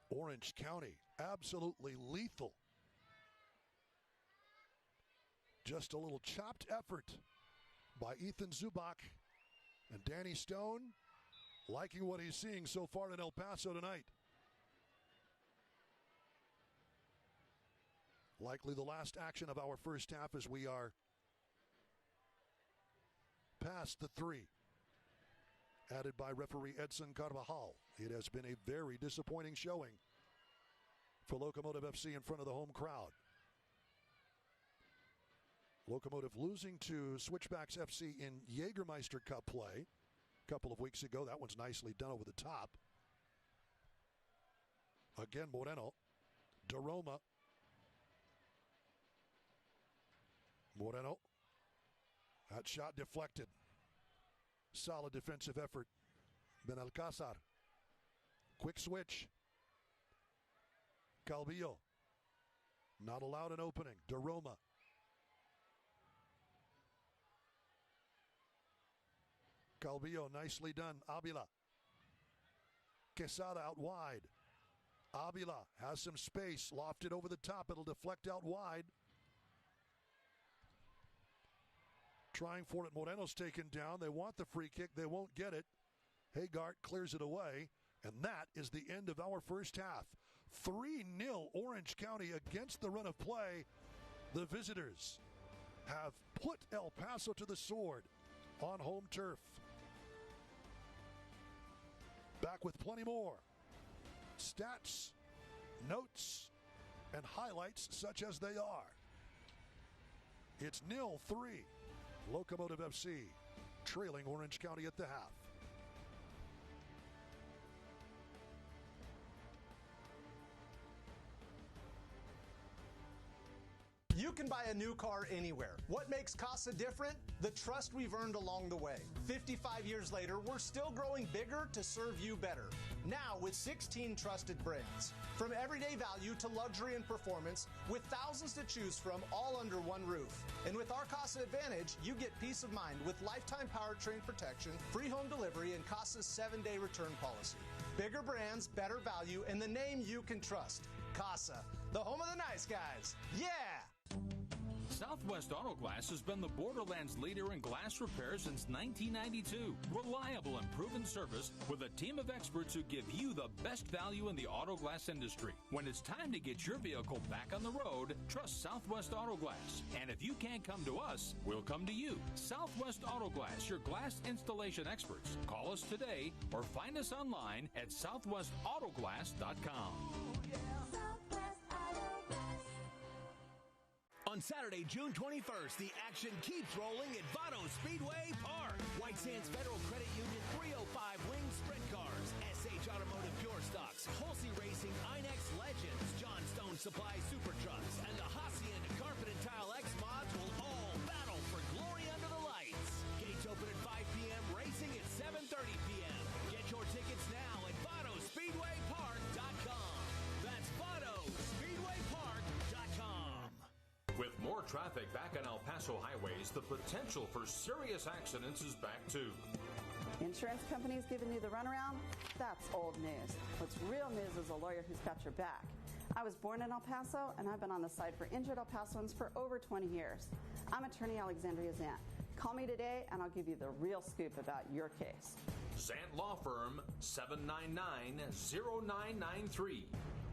Orange County, absolutely lethal. Just a little chopped effort by Ethan Zubak. And Danny Stone liking what he's seeing so far in El Paso tonight. Likely the last action of our first half as we are past the 3. Added by referee Edson Carvajal. It has been a very disappointing showing for Locomotive FC in front of the home crowd. Locomotive losing to Switchbacks FC in Jägermeister Cup play a couple of weeks ago. That one's nicely done over the top. Again, Moreno. DeRoma. Moreno. That shot deflected. Solid defensive effort. Benalcázar. Quick switch. Calvillo. Not allowed an opening. DeRoma. Calvillo, nicely done. Avila. Quesada out wide. Avila has some space. Lofted over the top. It'll deflect out wide. Trying for it. Moreno's taken down. They want the free kick. They won't get it. Hagart clears it away. And that is the end of our first half. 3-0 Orange County against the run of play. The visitors have put El Paso to the sword on home turf. Back with plenty more. Stats, notes, and highlights such as they are. It's 0-3. Locomotive FC trailing Orange County at the half. You can buy a new car anywhere. What makes Casa different? The trust we've earned along the way. 55 years later, we're still growing bigger to serve you better. Now with 16 trusted brands. From everyday value to luxury and performance, with thousands to choose from all under one roof. And with our Casa Advantage, you get peace of mind with lifetime powertrain protection, free home delivery, and Casa's 7-day return policy. Bigger brands, better value, and the name you can trust. Casa, the home of the nice guys. Yeah! Southwest Auto Glass has been the Borderlands leader in glass repair since 1992. Reliable and proven service with a team of experts who give you the best value in the auto glass industry. When it's time to get your vehicle back on the road, trust Southwest Auto Glass. And if you can't come to us, we'll come to you. Southwest Auto Glass, your glass installation experts. Call us today or find us online at southwestautoglass.com. On Saturday, June 21st, the action keeps rolling at Paso Speedway Park. White Sands Federal Credit Union 305 Wing Sprint Cars, SH Automotive Pure Stocks, Holsey Racing Inex Legends, John Stone Supply Super Trucks, and the Hacienda Carpet and Tile X Mods will all battle for glory under the lights. Gates open at 5 p.m., racing at 7:30 p.m. Get your tickets now at VottoSpeedwayPark.com. That's VottoSpeedwayPark.com. more traffic back on El Paso highways, the potential for serious accidents is back too. Insurance companies giving you the runaround? That's old news. What's real news is a lawyer who's got your back. I was born in El Paso, and I've been on the side for injured El Pasoans for over 20 years. I'm attorney Alexandria Zant. Call me today, and I'll give you the real scoop about your case. Zant Law Firm, 799-0993.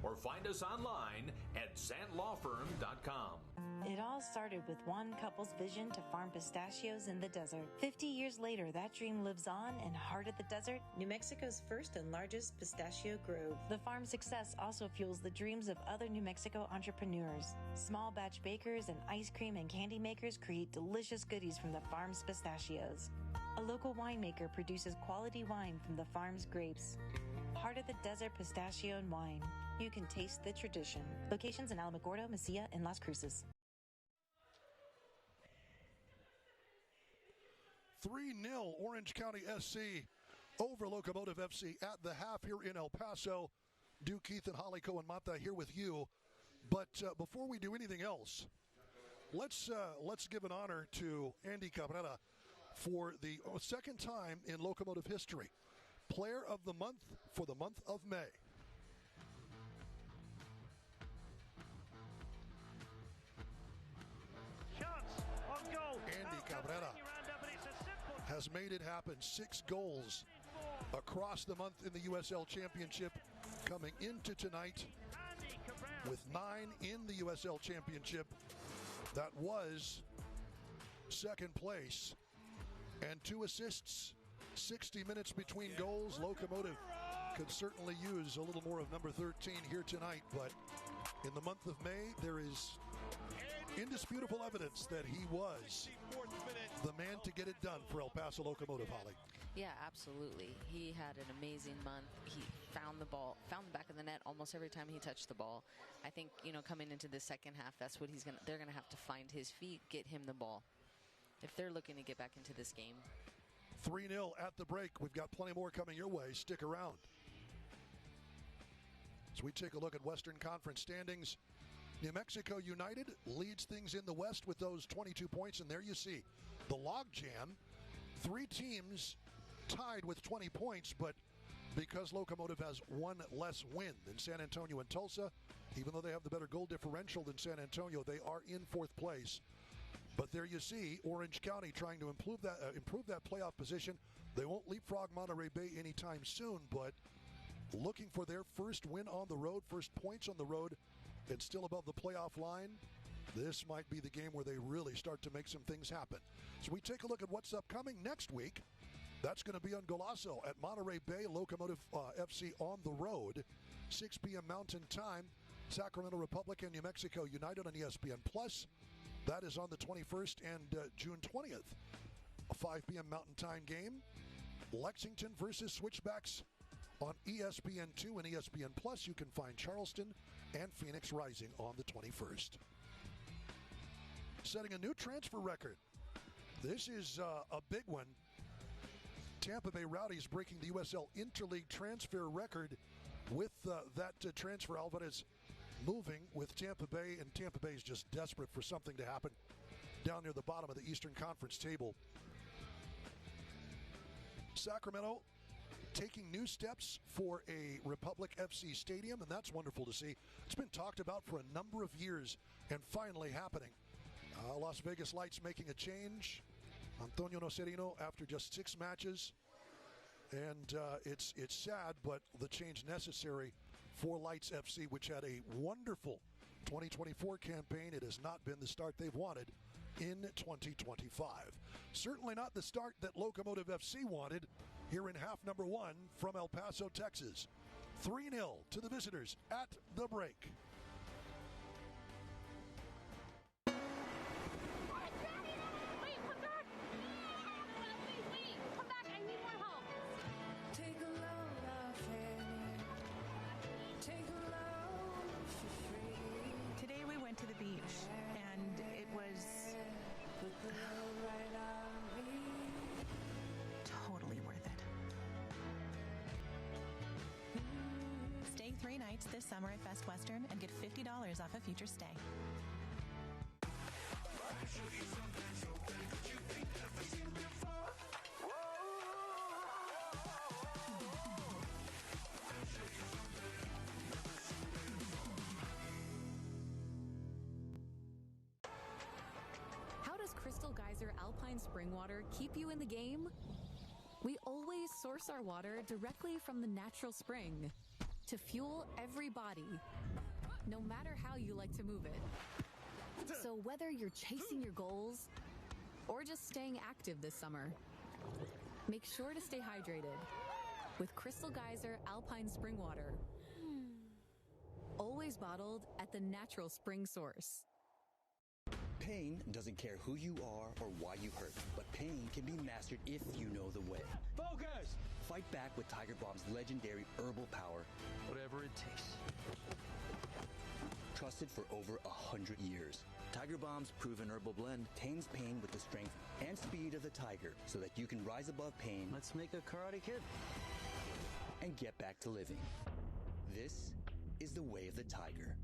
Or find us online at zantlawfirm.com. It all started with one couple's vision to farm pistachios in the desert. 50 years later, that dream lives on in Heart of the Desert, New Mexico's first and largest pistachio grove. The farm's success also fuels the dreams of other New Mexico entrepreneurs. Small batch bakers and ice cream and candy makers create delicious goodies from the farm's pistachios. A local winemaker produces quality wine from the farm's grapes. Heart of the Desert Pistachio and Wine. You can taste the tradition. Locations in Alamogordo, Mesilla, and Las Cruces. 3-0 Orange County SC over Locomotive FC at the half here in El Paso. Duke Keith and Holly Cohen-Mata here with you. But before we do anything else, let's give an honor to Andy Cabrera for the second time in Locomotive history. Player of the month for the month of May. Andy Cabrera has made it happen. 6 goals across the month in the USL Championship, coming into tonight with 9 in the USL Championship. That was second place. And 2 assists, 60 minutes between goals. Locomotive could certainly use a little more of number 13 here tonight, but in the month of May, there is indisputable evidence that he was the man to get it done for El Paso Locomotive, Holly. Yeah, absolutely. He had an amazing month. He found the ball, found the back of the net almost every time he touched the ball. I think, coming into the second half, that's what they're going to have to find his feet, get him the ball, if they're looking to get back into this game. 3-0 at the break. We've got plenty more coming your way. Stick around. As we take a look at Western Conference standings, New Mexico United leads things in the West with those 22 points, and there you see the logjam. 3 teams tied with 20 points, but because Locomotive has 1 less win than San Antonio and Tulsa, even though they have the better goal differential than San Antonio, they are in 4th place. But there you see Orange County trying to improve that playoff position. They won't leapfrog Monterey Bay anytime soon, but looking for their first win on the road, first points on the road, and still above the playoff line. This might be the game where they really start to make some things happen. So we take a look at what's upcoming next week. That's going to be on Golazo at Monterey Bay. Locomotive FC on the road, 6 p.m. Mountain Time. Sacramento Republic and New Mexico United on ESPN+. That is on the 21st and June 20th. A 5 p.m. Mountain Time game. Lexington versus Switchbacks on ESPN2 and ESPN+. You can find Charleston and Phoenix Rising on the 21st. Setting a new transfer record. This is a big one. Tampa Bay Rowdies breaking the USL Interleague transfer record with that transfer. Alvarez moving with Tampa Bay, and Tampa Bay is just desperate for something to happen down near the bottom of the Eastern Conference table. Sacramento taking new steps for a Republic FC stadium, and that's wonderful to see. It's been talked about for a number of years and finally happening. Las Vegas Lights making a change. Antonio Nocerino after just 6 matches. And it's sad, but the change necessary for Lights FC, which had a wonderful 2024 campaign. It has not been the start they've wanted in 2025. Certainly not the start that Locomotive FC wanted here in half number 1 from El Paso, Texas. 3-0 to the visitors at the break. Today we went to the beach, and it was totally worth it. Stay 3 nights this summer at Best Western and get $50 off a future stay. Crystal Geyser Alpine Spring Water keep you in the game? We always source our water directly from the natural spring to fuel every body, no matter how you like to move it. So whether you're chasing your goals or just staying active this summer, make sure to stay hydrated with Crystal Geyser Alpine Spring Water. Always bottled at the natural spring source. Pain doesn't care who you are or why you hurt, but pain can be mastered if you know the way. Focus! Fight back with Tiger Balm's legendary herbal power, whatever it takes. Trusted for over 100 years. Tiger Balm's proven herbal blend tames pain with the strength and speed of the tiger so that you can rise above pain. Let's make a Karate Kid. And get back to living. This is the way of the tiger.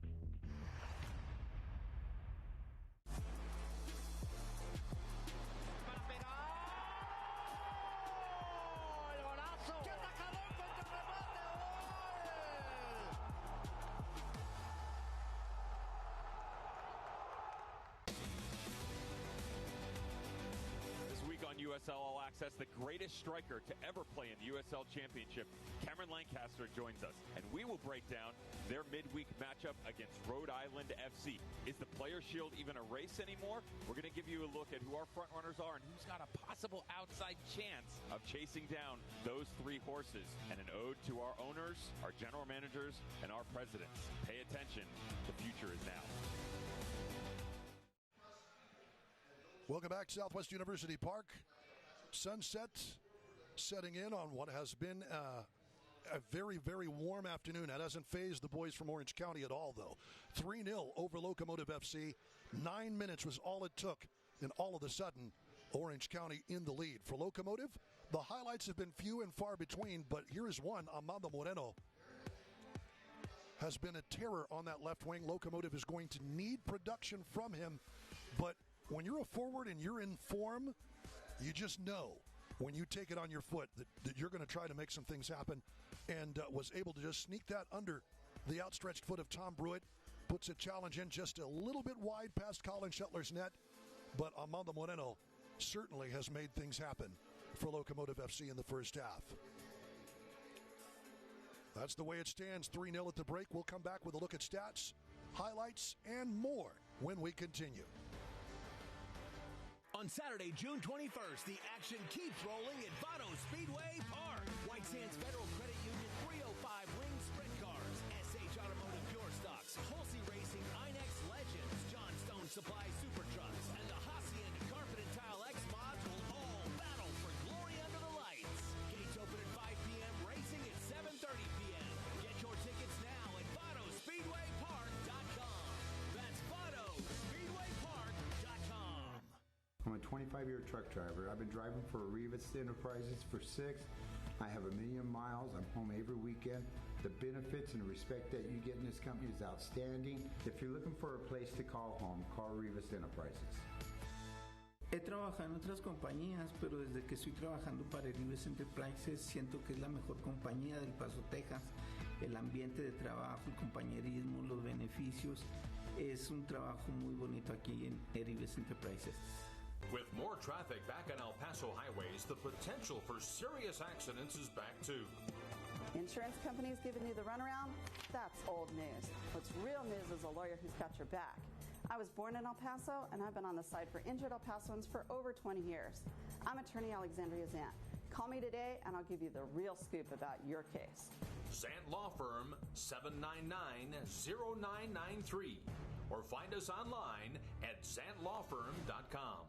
USL All Access, the greatest striker to ever play in the USL Championship, Cameron Lancaster joins us, and we will break down their midweek matchup against Rhode Island FC. Is the Player Shield even a race anymore? We're going to give you a look at who our front runners are and who's got a possible outside chance of chasing down those three horses, and an ode to our owners, our general managers, and our presidents. Pay attention. The future is now. Welcome back to Southwest University Park. Sunset setting in on what has been a very, very warm afternoon. That hasn't fazed the boys from Orange County at all, though. 3-0 over Locomotive FC. 9 minutes was all it took, and all of a sudden, Orange County in the lead. For Locomotive, the highlights have been few and far between, but here is one. Amado Moreno has been a terror on that left wing. Locomotive is going to need production from him, but when you're a forward and you're in form, you just know when you take it on your foot that you're going to try to make some things happen, and was able to just sneak that under the outstretched foot of Tom Brewitt. Puts a challenge in just a little bit wide past Colin Shetler's net, but Amado Moreno certainly has made things happen for Locomotive FC in the first half. That's the way it stands, 3-0 at the break. We'll come back with a look at stats, highlights, and more when we continue. On Saturday, June 21st, the action keeps rolling at Paso Speedway Park. White Sands Federal Credit Union 305 Wing Sprint Cars, SH Automotive Pure Stocks, Halsey Racing Inex Legends, John Stone Supply Super Trucks, and the Hacienda Carpet and Tile X Mods will all battle for glory under the lights. Gates open at 5 p.m., racing at 7:30 p.m. Get your tickets now at VotosSpeedwayPark.com. That's VotosSpeedwayPark.com. I'm a 25-year truck driver. I've been driving for Rivas Enterprises for 6. I have 1 million miles. I'm home every weekend. The benefits and respect that you get in this company is outstanding. If you're looking for a place to call home, call Rivas Enterprises. He trabajado en otras compañías, pero desde que estoy trabajando para Rivas Enterprises siento que es la mejor compañía del Paso, Texas. El ambiente de trabajo, el compañerismo, los beneficios. Es un trabajo muy bonito aquí en Rivas Enterprises. With more traffic back on El Paso highways, the potential for serious accidents is back too. Insurance companies giving you the runaround? That's old news. What's real news is a lawyer who's got your back. I was born in El Paso, and I've been on the side for injured El Pasoans for over 20 years. I'm attorney Alexandria Zant. Call me today, and I'll give you the real scoop about your case. Zant Law Firm, 799-0993. Or find us online at zantlawfirm.com.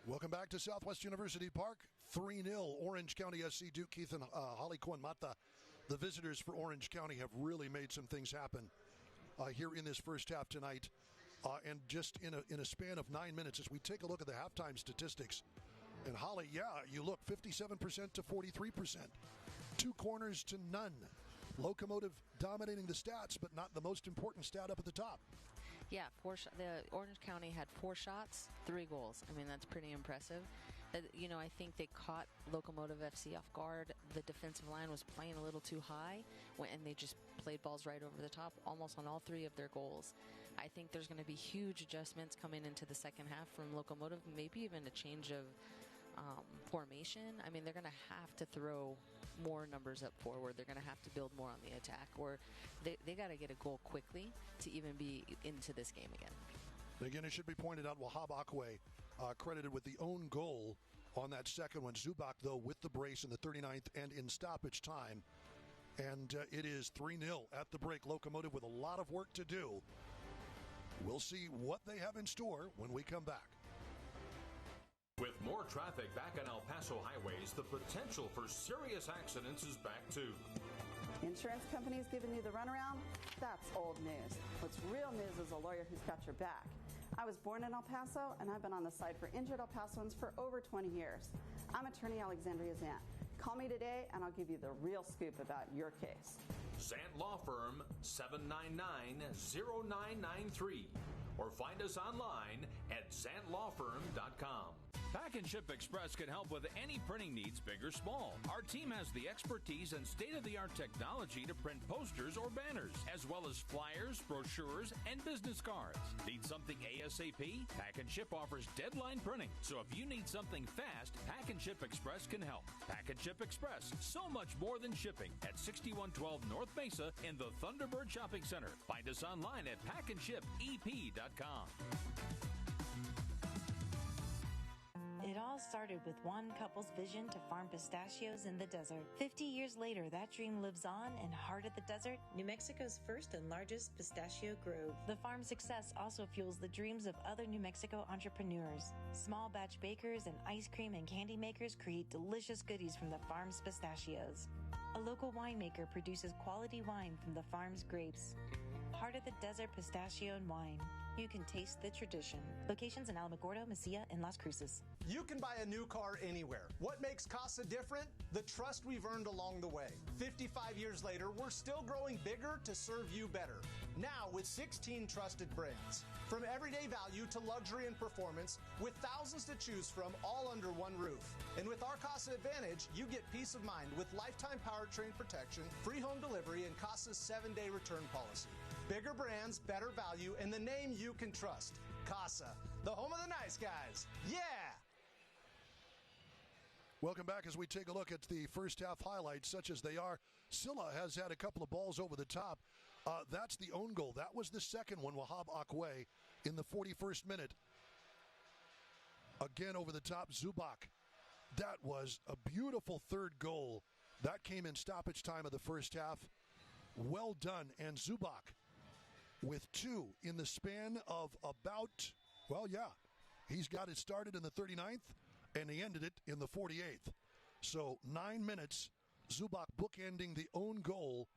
Welcome back to Southwest University Park. 3-0 Orange County SC. Duke Keith and Holly Quinn Mata, the visitors for Orange County, have really made some things happen here in this first half tonight. and just in a span of 9 minutes, as we take a look at the halftime statistics. And Holly, yeah, you look 57% to 43%. 2 corners to none. Locomotive dominating the stats, but not the most important stat up at the top. Yeah, the Orange County had 4 shots, 3 goals. I mean, that's pretty impressive. I think they caught Locomotive FC off guard. The defensive line was playing a little too high, and they just played balls right over the top almost on all 3 of their goals. I think there's going to be huge adjustments coming into the second half from Locomotive, maybe even a change of formation. I mean, they're going to have to throw more numbers up forward. They're going to have to build more on the attack, or they got to get a goal quickly to even be into this game again. Again, it should be pointed out, Wahab Akwe credited with the own goal on that second one. Zubak, though, with the brace in the 39th and in stoppage time. And it is 3-0 at the break. Locomotive with a lot of work to do. We'll see what they have in store when we come back. With more traffic back on El Paso highways, the potential for serious accidents is back too. Insurance companies giving you the runaround? That's old news. What's real news is a lawyer who's got your back. I was born in El Paso, and I've been on the side for injured El Pasoans for over 20 years. I'm attorney Alexandria Zant. Call me today, and I'll give you the real scoop about your case. Zant Law Firm, 799-0993. Or find us online at zantlawfirm.com. Pack and Ship Express can help with any printing needs, big or small. Our team has the expertise and state-of-the-art technology to print posters or banners, as well as flyers, brochures, and business cards. Need something ASAP? Pack and Ship offers deadline printing, so if you need something fast, Pack and Ship Express can help. Pack and Ship Express, so much more than shipping, at 6112 North Mesa in the Thunderbird Shopping Center. Find us online at packandshipep.com. It all started with one couple's vision to farm pistachios in the desert. 50 years later, that dream lives on in heart of the desert, New Mexico's first and largest pistachio grove. The farm's success also fuels the dreams of other New Mexico entrepreneurs. Small batch bakers and ice cream and candy makers create delicious goodies from the farm's pistachios. A local winemaker produces quality wine from the farm's grapes. Heart of the Desert Pistachio and Wine. You can taste the tradition. Locations in Alamogordo, Mesilla, and Las Cruces. You can buy a new car anywhere. What makes Casa different? The trust we've earned along the way. 55 years later, we're still growing bigger to serve you better. Now with 16 trusted brands. From everyday value to luxury and performance, with thousands to choose from all under one roof. And with our Casa Advantage, you get peace of mind with lifetime powertrain protection, free home delivery, and Casa's 7-day return policy. Bigger brands, better value, and the name you can trust. Casa, the home of the nice guys. Yeah! Welcome back as we take a look at the first half highlights, such as they are. Silla has had a couple of balls over the top. That's the own goal. That was the second one, Wahab Akwe, in the 41st minute. Again over the top, Zubak. That was a beautiful third goal. That came in stoppage time of the first half. Well done. And Zubak with 2 in the span of about, he's got it started in the 39th, and he ended it in the 48th. So 9 minutes, Zubak bookending the own goal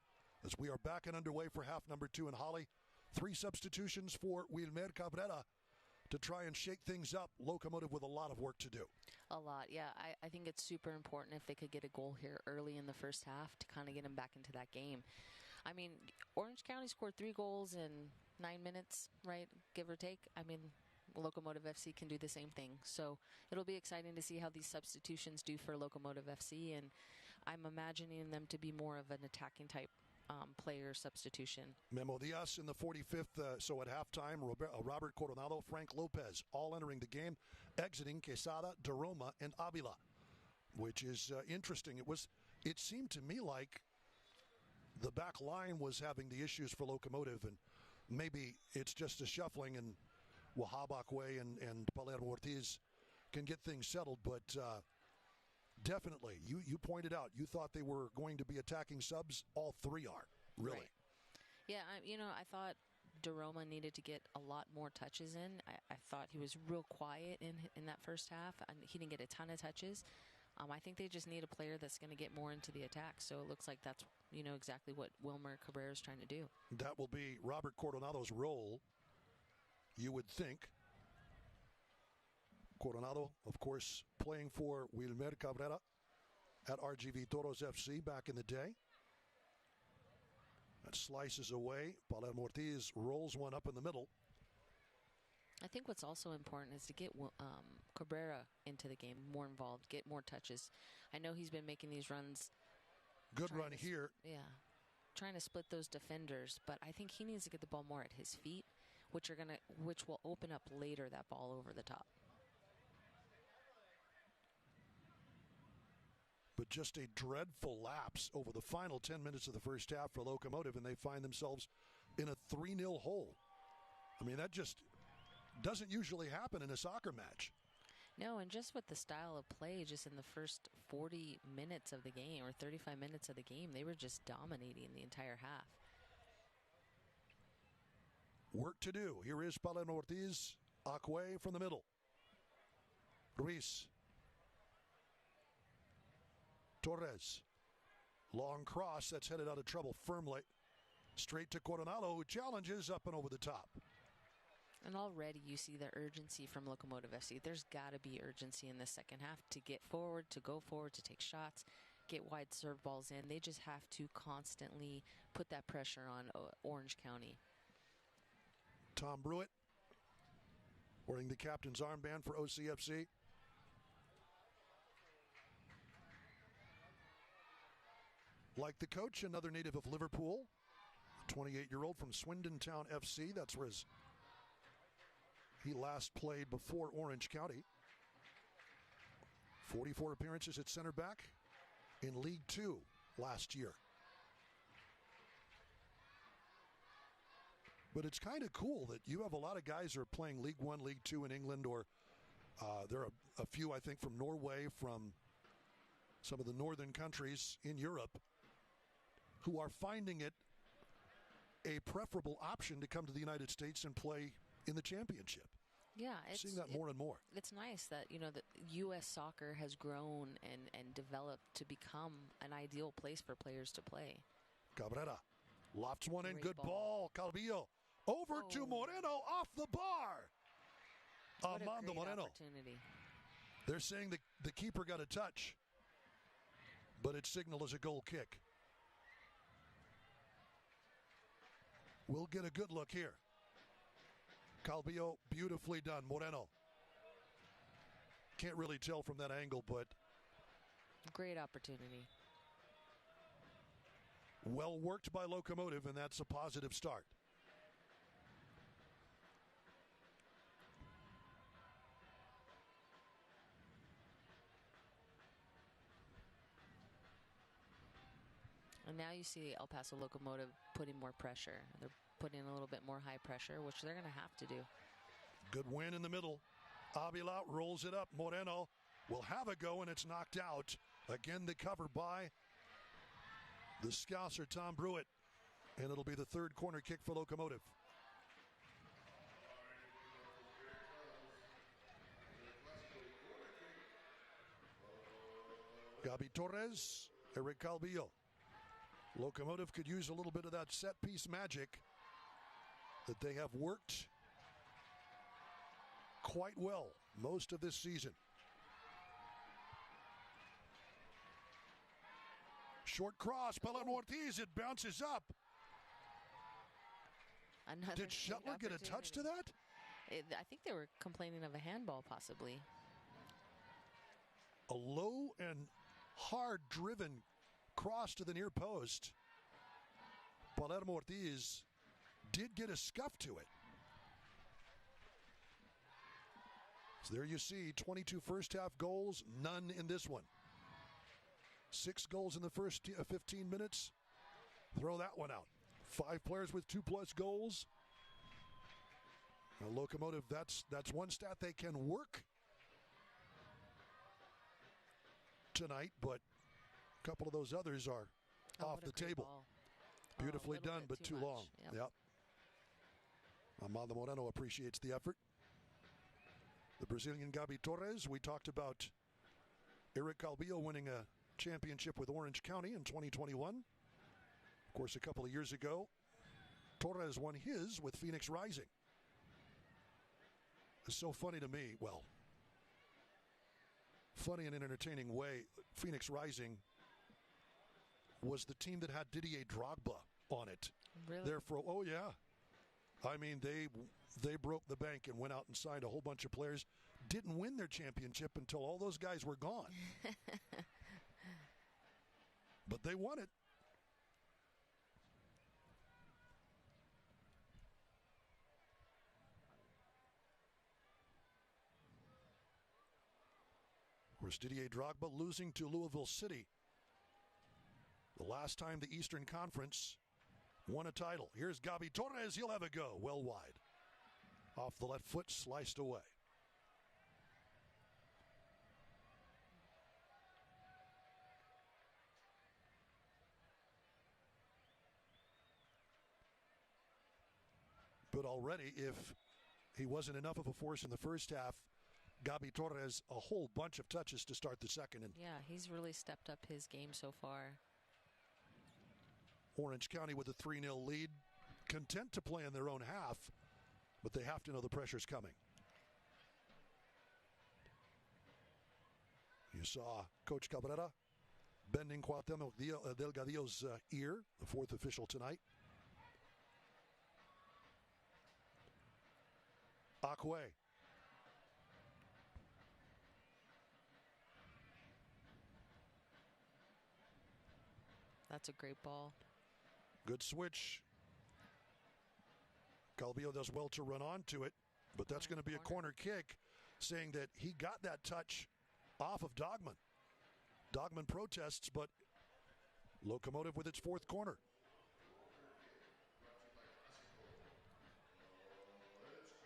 as we are back and underway for half number 2. And Holly, 3 substitutions for Wilmer Cabrera to try and shake things up. Locomotive with a lot of work to do. A lot, yeah. I think it's super important if they could get a goal here early in the first half to kind of get them back into that game. I mean, Orange County scored 3 goals in 9 minutes, right? Give or take. I mean, Locomotive FC can do the same thing. So it'll be exciting to see how these substitutions do for Locomotive FC. And I'm imagining them to be more of an attacking type player substitution. Memo Diaz in the 45th. So at halftime, Robert Coronado, Frank Lopez, all entering the game, exiting Quesada, Daroma, and Avila, which is interesting. It seemed to me like the back line was having the issues for Locomotive, and maybe it's just a shuffling, and Wahab Akwe and Palermo Ortiz can get things settled. But definitely, you pointed out, you thought they were going to be attacking subs. All 3 are, really. Right. Yeah, I thought Daroma needed to get a lot more touches in. I thought he was real quiet in that first half, and he didn't get a ton of touches. I think they just need a player that's going to get more into the attack. So it looks like that's exactly what Wilmer Cabrera is trying to do. That will be Robert Cordonado's role. you would think. Coronado, of course, playing for Wilmer Cabrera at RGV Toros FC back in the day. That slices away. Palermo Ortiz rolls one up in the middle. I think what's also important is to get Cabrera into the game, more involved, get more touches. I know he's been making these runs. Good run here. Yeah, trying to split those defenders, but I think he needs to get the ball more at his feet, which will open up later that ball over the top. But just a dreadful lapse over the final 10 minutes of the first half for Locomotive, and they find themselves in a 3-0 hole. I mean, that just doesn't usually happen in a soccer match. No, and just with the style of play, just in the first 40 minutes of the game or 35 minutes of the game, they were just dominating the entire half. Work to do. Here is Palermo Ortiz. Acque from the middle. Ruiz. Torres. Long cross that's headed out of trouble firmly. Straight to Coronado, who challenges up and over the top. And already you see the urgency from Locomotive FC. There's got to be urgency in the second half to get forward, to go forward, to take shots, get wide serve balls in. They just have to constantly put that pressure on Orange County. Tom Brewitt wearing the captain's armband for OCFC. Like the coach, another native of Liverpool, a 28-year-old from Swindon Town FC. That's where he last played before Orange County. 44 appearances at center back in League Two last year. But it's kind of cool that you have a lot of guys who are playing League One, League Two in England, or there are a few, I think, from Norway, from some of the northern countries in Europe, who are finding it a preferable option to come to the United States and play in the championship. Yeah, seeing that more and more. It's nice that, the U.S. soccer has grown and developed to become an ideal place for players to play. Cabrera lofts one in. Good ball. Calvillo over to Moreno, off the bar. What Armando a great Moreno. Opportunity. They're saying the keeper got a touch, but it's signaled as a goal kick. We'll get a good look here. Calvillo, beautifully done. Moreno. Can't really tell from that angle, but great opportunity. Well worked by Locomotive, and that's a positive start. And now you see El Paso Locomotive putting more pressure. They're putting a little bit more high pressure, which they're going to have to do. Good win in the middle. Avila rolls it up. Moreno will have a go, and it's knocked out. Again, the cover by the Scouser, Tom Brewitt. And it'll be the third corner kick for Locomotive. Gabi Torres, Eric Calvillo. Locomotive could use a little bit of that set-piece magic that they have worked quite well most of this season. Short cross, Palermo Ortiz, it bounces up. Did Shuttler get a touch to that? I think they were complaining of a handball, possibly. A low and hard-driven cross to the near post. Palermo Ortiz did get a scuff to it. So there you see 22 first-half goals, none in this one. 6 goals in the first 15 minutes. Throw that one out. 5 players with 2+ goals. Now, Locomotive, that's one stat they can work tonight, but a couple of those others are off the table. Ball. Beautifully done, but too long. Yep. Armando Moreno appreciates the effort. The Brazilian Gabi Torres. We talked about Eric Calvillo winning a championship with Orange County in 2021. Of course, a couple of years ago, Torres won his with Phoenix Rising. It's so funny to me. Well, funny in an entertaining way. Phoenix Rising was the team that had Didier Drogba on it. Really? Therefore, oh yeah. I mean, they broke the bank and went out and signed a whole bunch of players. Didn't win their championship until all those guys were gone. But they won it. Where's Didier Drogba losing to Louisville City? The last time the Eastern Conference won a title. Here's Gabi Torres. He'll have a go. Well wide. Off the left foot, sliced away. But already, if he wasn't enough of a force in the first half, Gabi Torres, a whole bunch of touches to start the second. And yeah, he's really stepped up his game so far. Orange County with a 3-0 lead, content to play in their own half, but they have to know the pressure's coming. You saw Coach Cabrera bending Cuauhtemoc Delgadillo's ear, the fourth official tonight. Akwe. That's a great ball. Good switch. Calvillo does well to run onto it, but that's going to be a corner kick, saying that he got that touch off of Dogman. Dogman protests, but Locomotive with its fourth corner.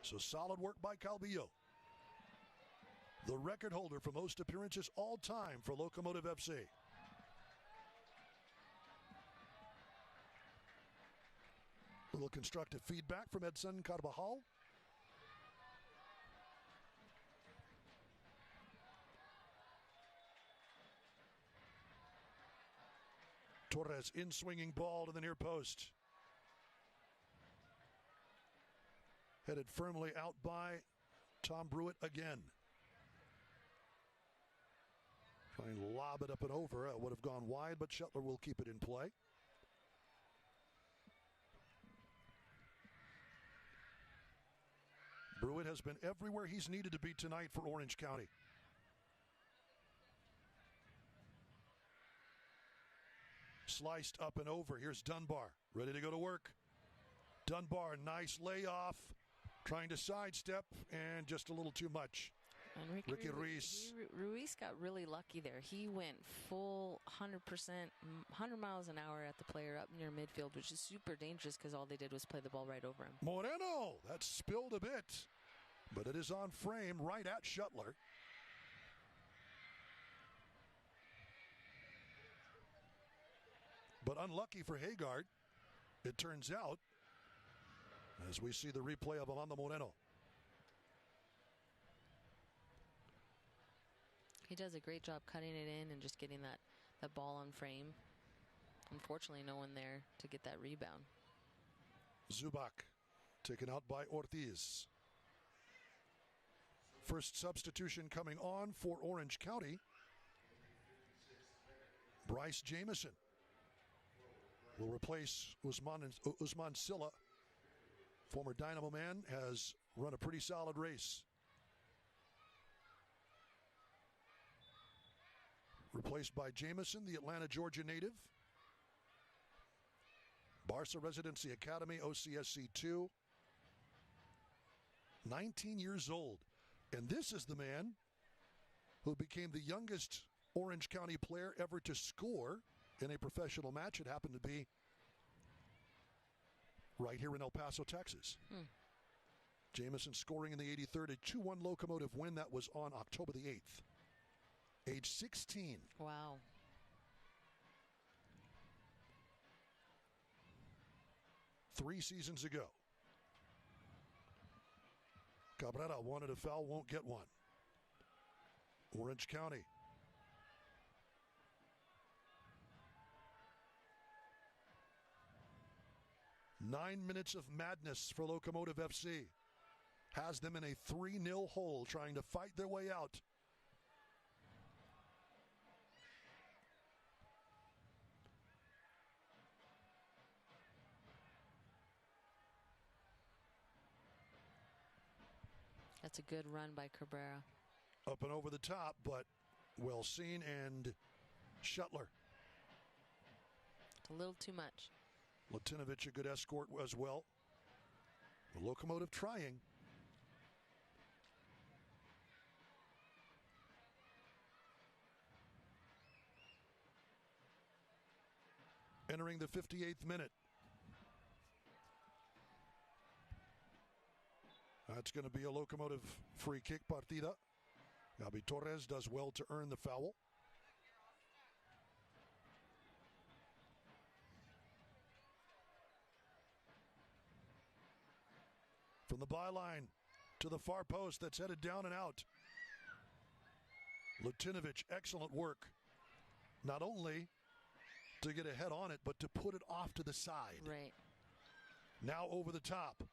So solid work by Calvillo, the record holder for most appearances all time for Locomotive FC. Little constructive feedback from Edson Carvajal. Torres in swinging ball to the near post. Headed firmly out by Tom Brewitt again. Trying to lob it up and over. Would have gone wide, but Shetler will keep it in play. Brewitt has been everywhere he's needed to be tonight for Orange County. Sliced up and over. Here's Dunbar, ready to go to work. Dunbar, nice layoff. Trying to sidestep, and just a little too much. And Ricky Ruiz. Ruiz got really lucky there. He went full 100%, 100 miles an hour at the player up near midfield, which is super dangerous because all they did was play the ball right over him. Moreno, that spilled a bit, but it is on frame right at Shetler. But unlucky for Hagard, it turns out, as we see the replay of Amanda Moreno. He does a great job cutting it in and just getting that ball on frame. Unfortunately, no one there to get that rebound. Zubac taken out by Ortiz. First substitution coming on for Orange County. Bryce Jamison will replace Usman Silla. Former Dynamo man, has run a pretty solid race. Replaced by Jamison, the Atlanta, Georgia native. Barca Residency Academy, OCSC 2. 19 years old. And this is the man who became the youngest Orange County player ever to score in a professional match. It happened to be right here in El Paso, Texas. Jamison scoring in the 83rd, a 2-1 Locomotive win. That was on October the 8th. Age 16. Wow. Three seasons ago. Cabrera wanted a foul, won't get one. Orange County. Nine minutes of madness for Locomotive FC. has them in a 3-0 hole, trying to fight their way out. That's a good run by Cabrera. Up and over the top, but well seen, and Shuttler. A little too much. Latinovich, a good escort as well. The Locomotive trying. Entering the 58th minute. That's going to be a Locomotive free kick partida. Gabi Torres does well to earn the foul. From the byline to the far post, that's headed down and out. Lutinovich, excellent work. Not only to get a head on it, but to put it off to the side. Right. Now over the top.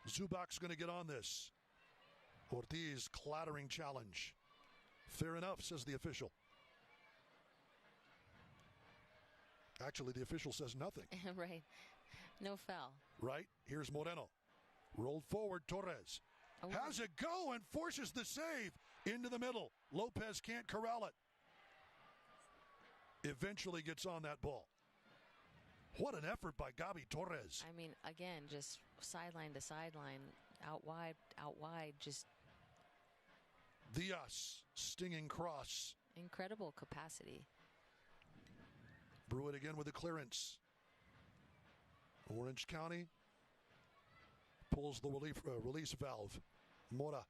Zubak's going to get on this. Ortiz, clattering challenge. Fair enough, says the official. Actually, the official says nothing. Right. No foul. Right. Here's Moreno. Rolled forward, Torres. Oh. Has it go and forces the save into the middle. Lopez can't corral it. Eventually gets on that ball. What an effort by Gabi Torres. I mean, again, just sideline to sideline, out wide, just Diaz, stinging cross. incredible capacity. Brew it again with a clearance. Orange County pulls the release valve. Mora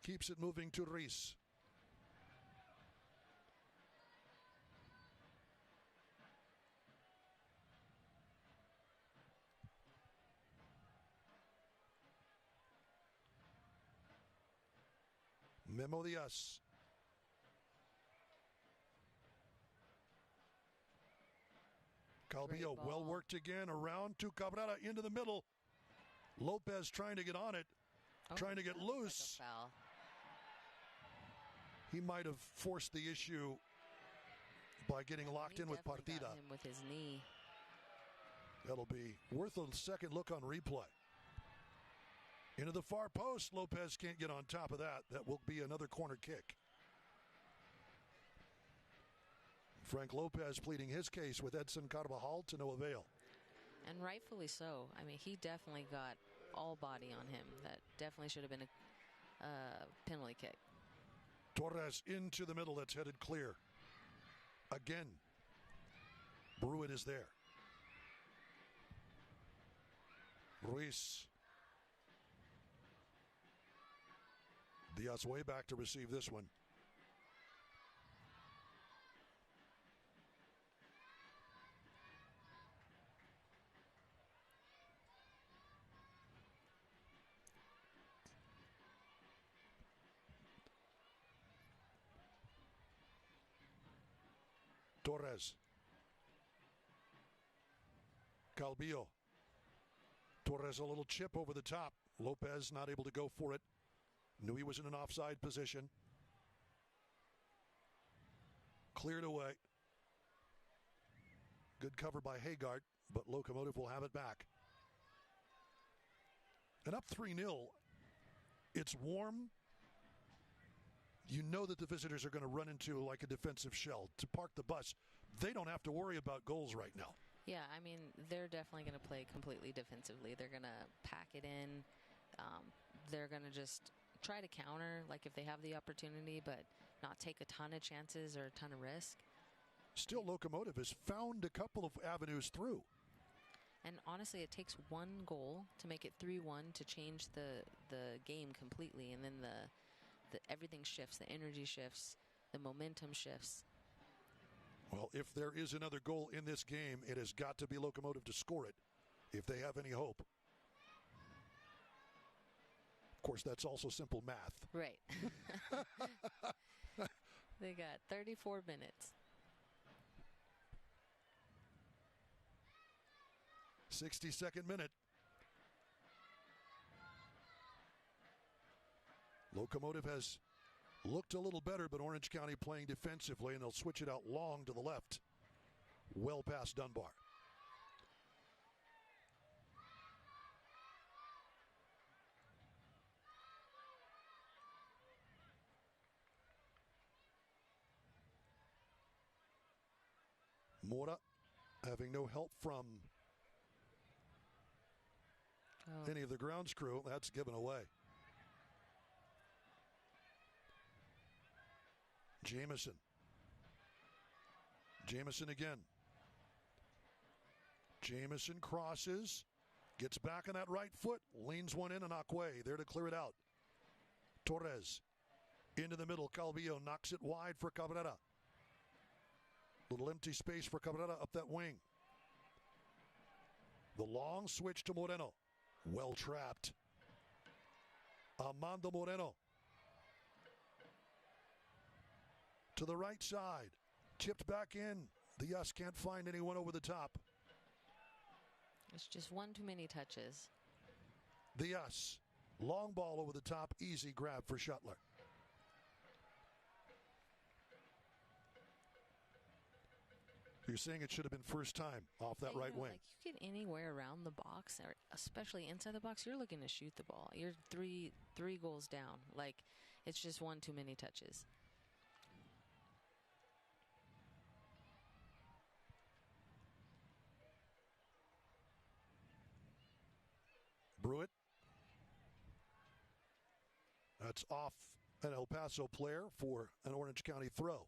keeps it moving to Reese. Memo Diaz. Calvillo, well worked again, around to Cabrera, into the middle. Lopez trying to get on it, trying to get loose. Like a foul. He might have forced the issue by getting locked in with Partida. Got him with his knee. That'll be worth a second look on replay. Into the far post, Lopez can't get on top of that. That will be another corner kick. Frank Lopez pleading his case with Edson Carvajal to no avail. And rightfully so. I mean, he definitely got all body on him. That definitely should have been a penalty kick. Torres into the middle, that's headed clear. Again, Brewitt is there. Ruiz. Diaz way back to receive this one. Torres. Calvillo. Torres a little chip over the top. Lopez not able to go for it. Knew he was in an offside position. Cleared away. Good cover by Hagart, but Locomotive will have it back. And up 3-0. It's warm. You know that the visitors are going to run into like a defensive shell to park the bus. They don't have to worry about goals right now. Yeah, I mean, they're definitely going to play completely defensively. They're going to pack it in. They're going to just try to counter, like if they have the opportunity, but not take a ton of chances or a ton of risk. Still, Locomotive has found a couple of avenues through. And honestly, it takes one goal to make it 3-1 to change the game completely, and then the everything shifts, the energy shifts, the momentum shifts. Well, if there is another goal in this game, it has got to be Locomotive to score it if they have any hope. Of course, that's also simple math. Right. They got 34 minutes. 62nd minute. Locomotive has looked a little better, but Orange County playing defensively, and they'll switch it out long to the left. Well past Dunbar. Mora having no help from any of the grounds crew. That's given away. Jamison. Jamison again. Jamison crosses. Gets back on that right foot. Leans one in and Akwe there to clear it out. Torres into the middle. Calvillo knocks it wide for Cabrera. Little empty space for Cabrera up that wing. The long switch to Moreno. Well trapped. Armando Moreno. To the right side. Chipped back in. The Us can't find anyone over the top. It's just one too many touches. The Us. Long ball over the top. Easy grab for Shuttler. You're saying it should have been first time off that right wing. Like you get anywhere around the box, or especially inside the box, you're looking to shoot the ball. You're three goals down. Like, it's just one too many touches. Brewitt. That's off an El Paso player for an Orange County throw.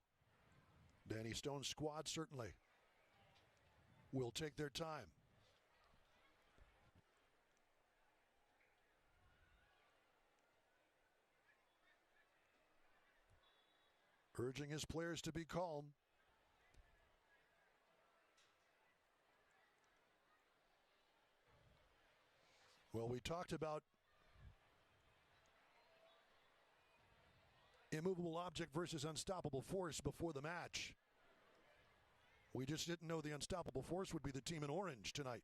Danny Stone's squad certainly will take their time. Urging his players to be calm. Well, we talked about immovable object versus unstoppable force before the match. We just didn't know the unstoppable force would be the team in orange tonight.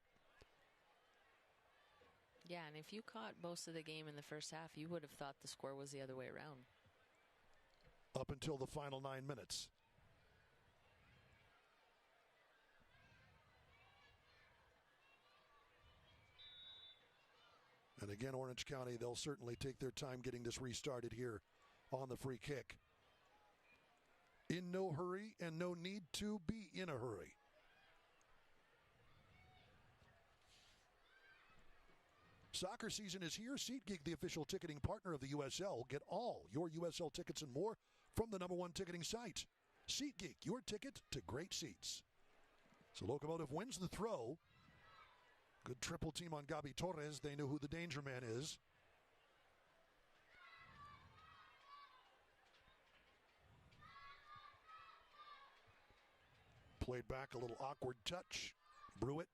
Yeah, and if you caught most of the game in the first half, you would have thought the score was the other way around. Up until the final 9 minutes. And again, Orange County, they'll certainly take their time getting this restarted here on the free kick. In no hurry and no need to be in a hurry. Soccer season is here. SeatGeek, the official ticketing partner of the USL. Get all your USL tickets and more from the #1 ticketing site. SeatGeek, your ticket to great seats. So Locomotive wins the throw. Good triple team on Gabi Torres. They know who the danger man is. Played back, a little awkward touch. Brewitt.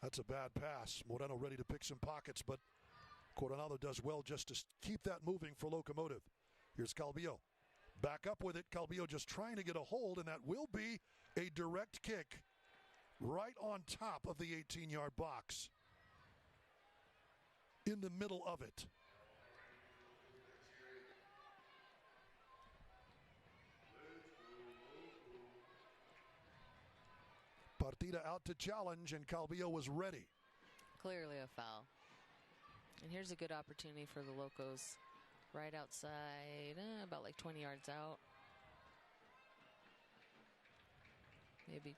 That's a bad pass. Moreno ready to pick some pockets, but Coronado does well just to keep that moving for Locomotive. Here's Calvillo. Back up with it. Calvillo just trying to get a hold, and that will be a direct kick right on top of the 18-yard box. In the middle of it. Partida out to challenge, and Calvillo was ready. Clearly a foul. And here's a good opportunity for the Locos. Right outside, about like 20 yards out. Maybe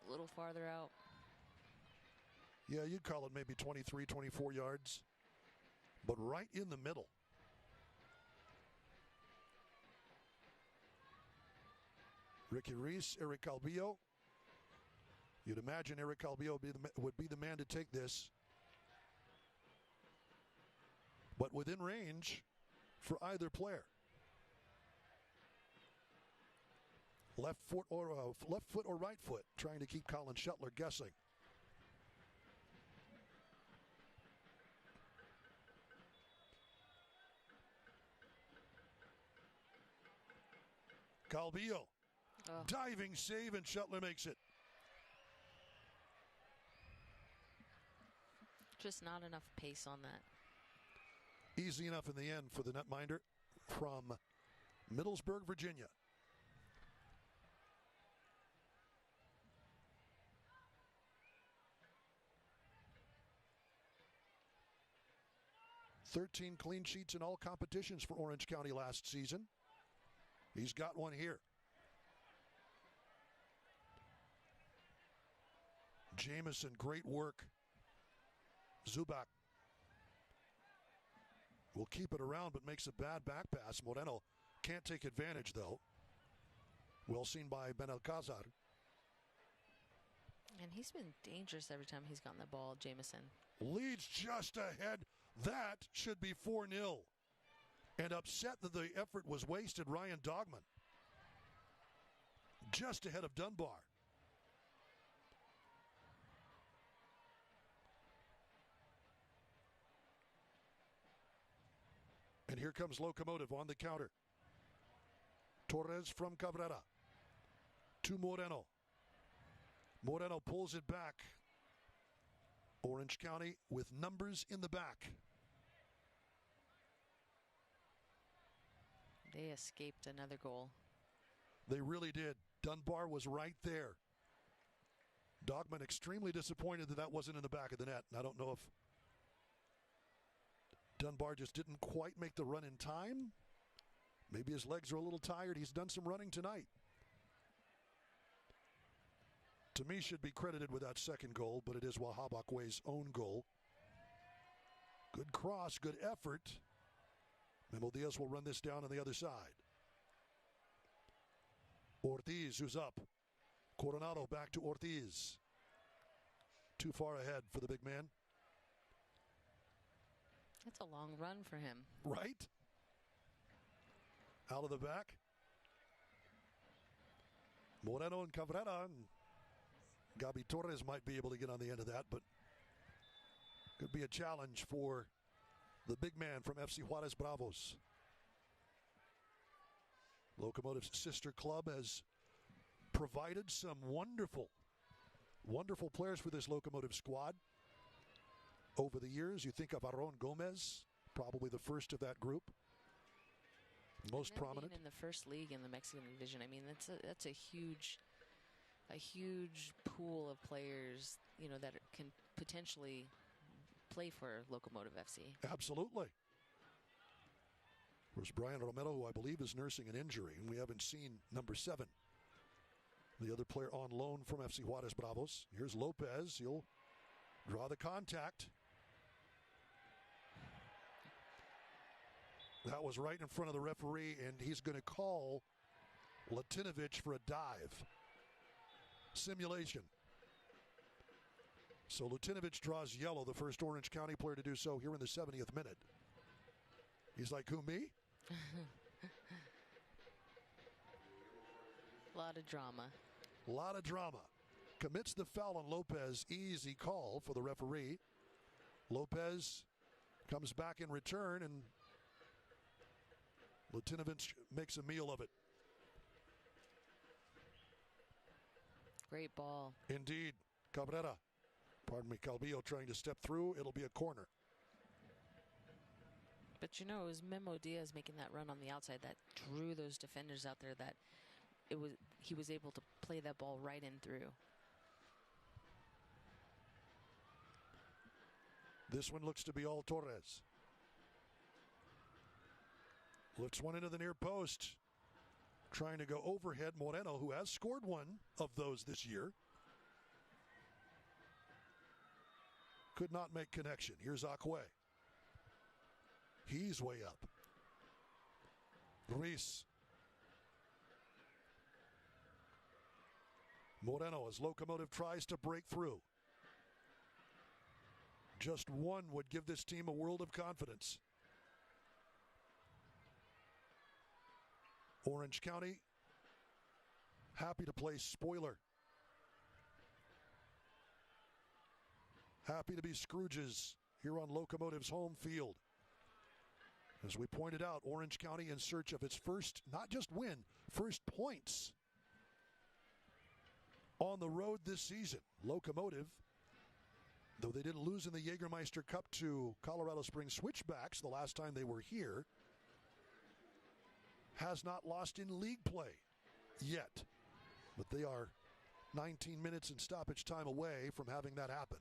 a little farther out. Yeah, you'd call it maybe 23, 24 yards. But right in the middle. Ricky Reese, Eric Calvillo. You'd imagine Eric Calvillo would be the man to take this. But within range for either player. Left foot or right foot, trying to keep Colin Shuttler guessing. Calvillo, diving save, and Shuttler makes it. Just not enough pace on that. Easy enough in the end for the netminder from Middlesburg, Virginia. "13 clean sheets in all competitions for Orange County last season. He's got one here. Jamison, great work. Zubac will keep it around but makes a bad back pass. Moreno can't take advantage though. Well seen by Benalcázar. And he's been dangerous every time he's gotten the ball, Jamison. Leads just ahead. That should be 4-0. And upset that the effort was wasted, Ryan Dogman. Just ahead of Dunbar. And here comes Locomotive on the counter. Torres from Cabrera to Moreno. Moreno pulls it back. Orange County with numbers in the back. They escaped another goal. They really did. Dunbar was right there. Dogman extremely disappointed that that wasn't in the back of the net. And I don't know if Dunbar just didn't quite make the run in time. Maybe his legs are a little tired. He's done some running tonight. To me, should be credited with that second goal, but it is Wahabakwe's own goal. Good cross, good effort. Memo Diaz will run this down on the other side. Ortiz, who's up. Coronado back to Ortiz. Too far ahead for the big man. That's a long run for him. Right? Out of the back. Moreno and Cabrera. And Gabi Torres might be able to get on the end of that, but could be a challenge for the big man from FC Juarez Bravos. Locomotive's sister club has provided some wonderful players for this Locomotive squad over the years. You think of Aron Gomez, probably the first of that group. Most prominent. In the first league in the Mexican division. I mean, that's a huge pool of players, you know, that can potentially play for Locomotive FC. Absolutely. There's Brian Romero, who I believe is nursing an injury, and we haven't seen number 7. The other player on loan from FC Juarez Bravos. Here's Lopez. He'll draw the contact. That was right in front of the referee, and he's going to call Latinovic for a dive. Simulation. So Latinovic draws yellow, the first Orange County player to do so here in the 70th minute. He's like, who, me? A lot of drama. A lot of drama. Commits the foul on Lopez. Easy call for the referee. Lopez comes back in return, and Latinovic makes a meal of it. Great ball. Indeed. Cabrera. Pardon me, Calvillo trying to step through. It'll be a corner. But you know, it was Memo Diaz making that run on the outside that drew those defenders out there, that he was able to play that ball right in through. This one looks to be all Torres. Lifts one into the near post. Trying to go overhead. Moreno, who has scored one of those this year, could not make connection. Here's Acque. He's way up. Ruiz. Moreno as Locomotive tries to break through. Just one would give this team a world of confidence. Orange County happy to play spoiler. Happy to be Scrooges here on Locomotive's home field. As we pointed out, Orange County in search of its first, not just win, first points on the road this season. Locomotive though they didn't lose in the Jägermeister Cup to Colorado Springs Switchbacks the last time they were here, has not lost in league play yet. But they are 19 minutes in stoppage time away from having that happen.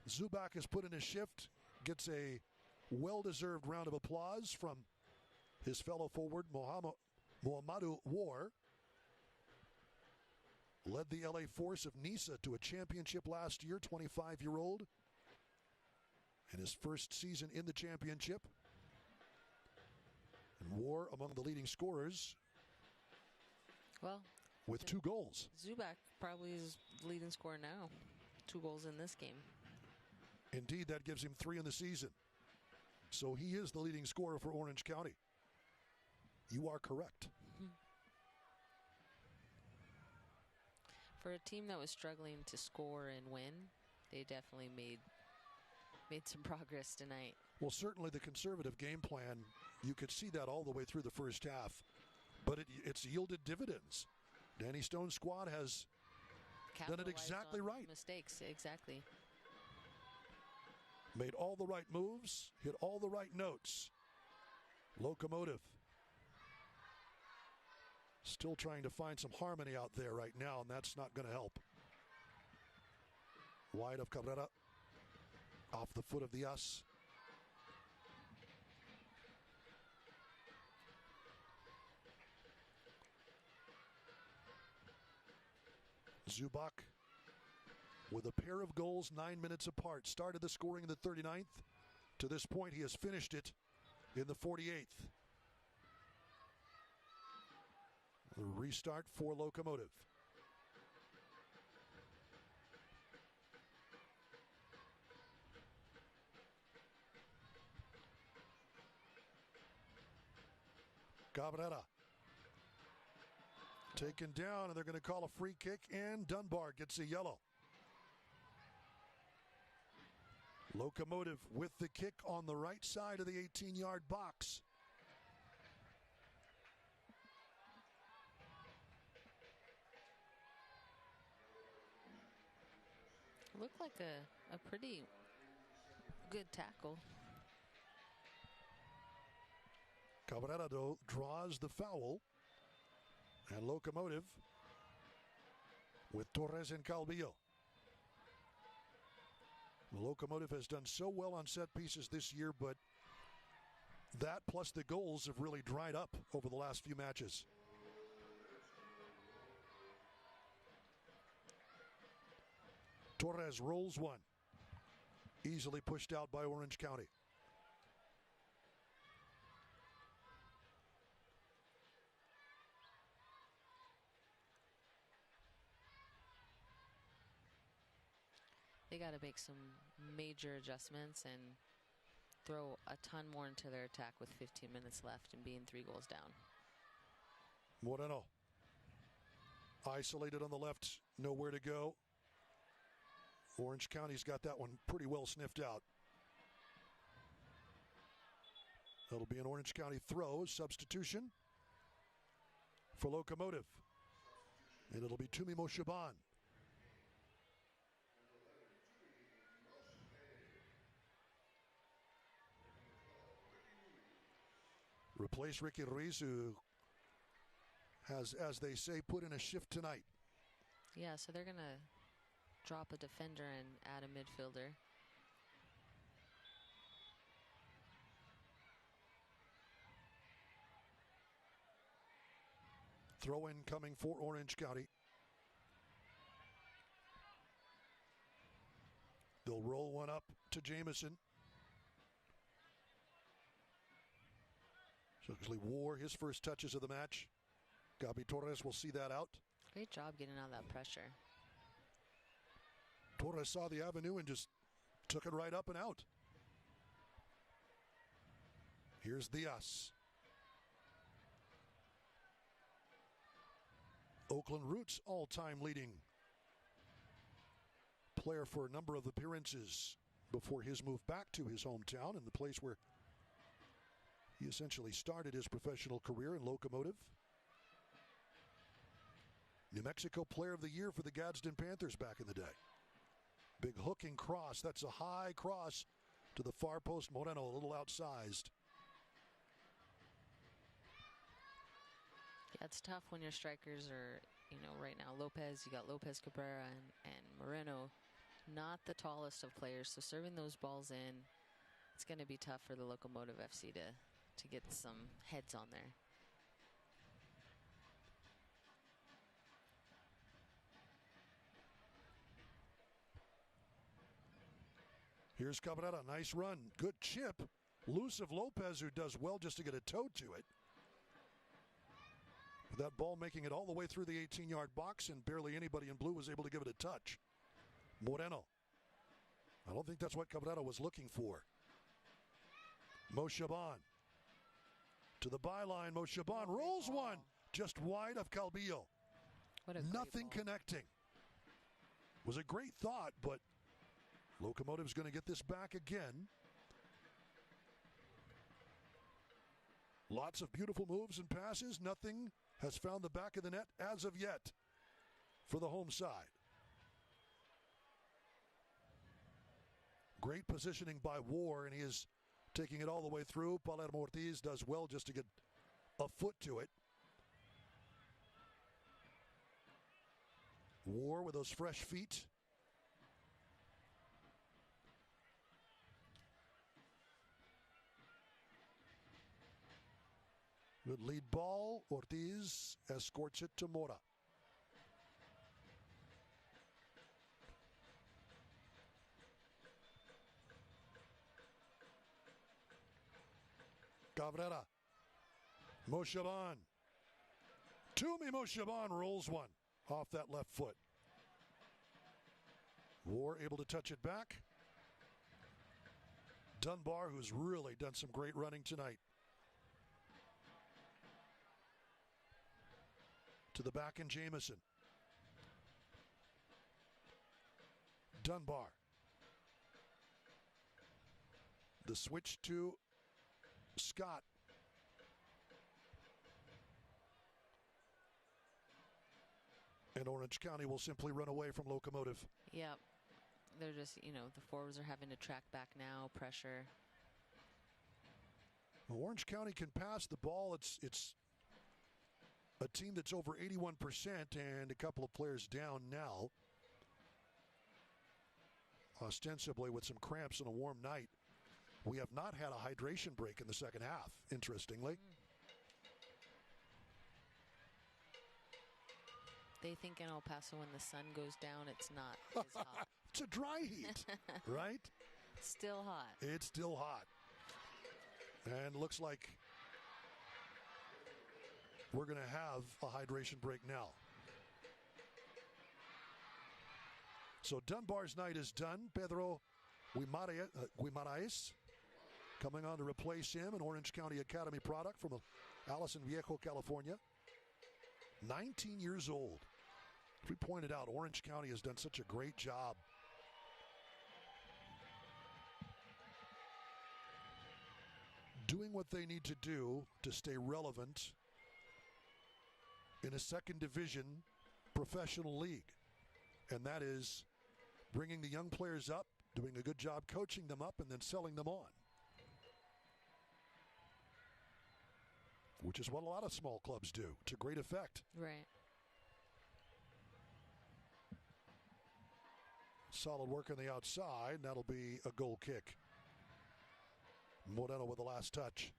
Zubac has put in a shift, gets a well-deserved round of applause from his fellow forward, Muhammadu War. Led the LA Force of Nisa to a championship last year, 25-year-old. In his first season in the championship. And War among the leading scorers. Well, with 2 goals. Zubac probably is the leading scorer now. 2 goals in this game. Indeed, that gives him 3 in the season. So he is the leading scorer for Orange County. You are correct. For a team that was struggling to score and win, they definitely made some progress tonight. Well, certainly the conservative game plan, you could see that all the way through the first half, but it's yielded dividends. Danny Stone's squad has done it exactly right. Mistakes, exactly. Made all the right moves, hit all the right notes. Locomotive still trying to find some harmony out there right now, and that's not going to help. Wide of Cabrera. Off the foot of the US. Zubac with a pair of goals 9 minutes apart. Started the scoring in the 39th. To this point, he has finished it in the 48th. The restart for Locomotive. Cabrera taken down, and they're going to call a free kick, and Dunbar gets a yellow. Locomotive with the kick on the right side of the 18-yard box. Looked like a pretty good tackle. Cabrera draws the foul. And Locomotive with Torres and Calvillo. The Locomotive has done so well on set pieces this year, but that plus the goals have really dried up over the last few matches. Torres rolls one. Easily pushed out by Orange County. They got to make some major adjustments and throw a ton more into their attack with 15 minutes left and being 3 goals down. Moreno. Isolated on the left, nowhere to go. Orange County's got that one pretty well sniffed out. That'll be an Orange County throw, substitution for Locomotive. And it'll be Tumimo Shaban. Replace Ricky Ruiz, who has, as they say, put in a shift tonight. Yeah, so they're going to drop a defender and add a midfielder. Throw in coming for Orange County. They'll roll one up to Jamison. So actually War, his first touches of the match. Gabi Torres will see that out. Great job getting out of that pressure. Torres saw the avenue and just took it right up and out. Here's Diaz. Oakland Roots all-time leading player for a number of appearances before his move back to his hometown and the place where he essentially started his professional career in Locomotive. New Mexico Player of the Year for the Gadsden Panthers back in the day. Big hooking cross. That's a high cross to the far post. Moreno a little outsized. Yeah, it's tough when your strikers are, right now Lopez, you got Lopez, Cabrera, and Moreno, not the tallest of players. So serving those balls in, it's going to be tough for the Locomotive FC to get some heads on there. Here's Cabrera, nice run, good chip. Loose of Lopez, who does well just to get a toe to it. That ball making it all the way through the 18-yard box, and barely anybody in blue was able to give it a touch. Moreno. I don't think that's what Cabrera was looking for. Mo Shaban. To the byline, Mo Shaban rolls one just wide of Calvillo. Nothing connecting. Was a great thought, but Locomotive's going to get this back again. Lots of beautiful moves and passes. Nothing has found the back of the net as of yet for the home side. Great positioning by War, and he is taking it all the way through. Palermo Ortiz does well just to get a foot to it. War with those fresh feet. Good lead ball. Ortiz escorts it to Mora. Cabrera. Mo Shaban. Toomey Mo Shaban rolls one off that left foot. War able to touch it back. Dunbar, who's really done some great running tonight. To the back in Jamison. Dunbar. The switch to Scott. And Orange County will simply run away from Locomotive. Yep. They're just, the forwards are having to track back now, pressure. Well, Orange County can pass the ball. It's a team that's over 81% and a couple of players down now. Ostensibly with some cramps and a warm night. We have not had a hydration break in the second half, interestingly. They think in El Paso when the sun goes down, it's not as hot. It's a dry heat, right? Still hot. It's still hot. And looks like we're going to have a hydration break now. So Dunbar's night is done. Pedro Guimaraes coming on to replace him, an Orange County Academy product from Allison Viejo, California. 19 years old. As we pointed out, Orange County has done such a great job doing what they need to do to stay relevant in a second division professional league. And that is bringing the young players up, doing a good job coaching them up, and then selling them on. Which is what a lot of small clubs do to great effect. Right. Solid work on the outside. That'll be a goal kick. Moreno with the last touch.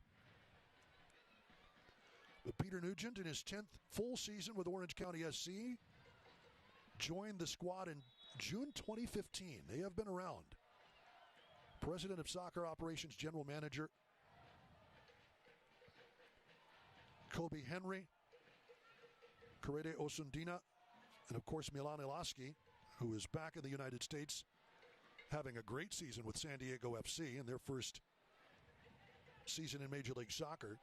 But Peter Nugent, in his 10th full season with Orange County SC, joined the squad in June 2015. They have been around. President of Soccer Operations, General Manager Kobe Henry, Correde Osundina, and of course Milan Ilaski, who is back in the United States, having a great season with San Diego FC in their first season in Major League Soccer.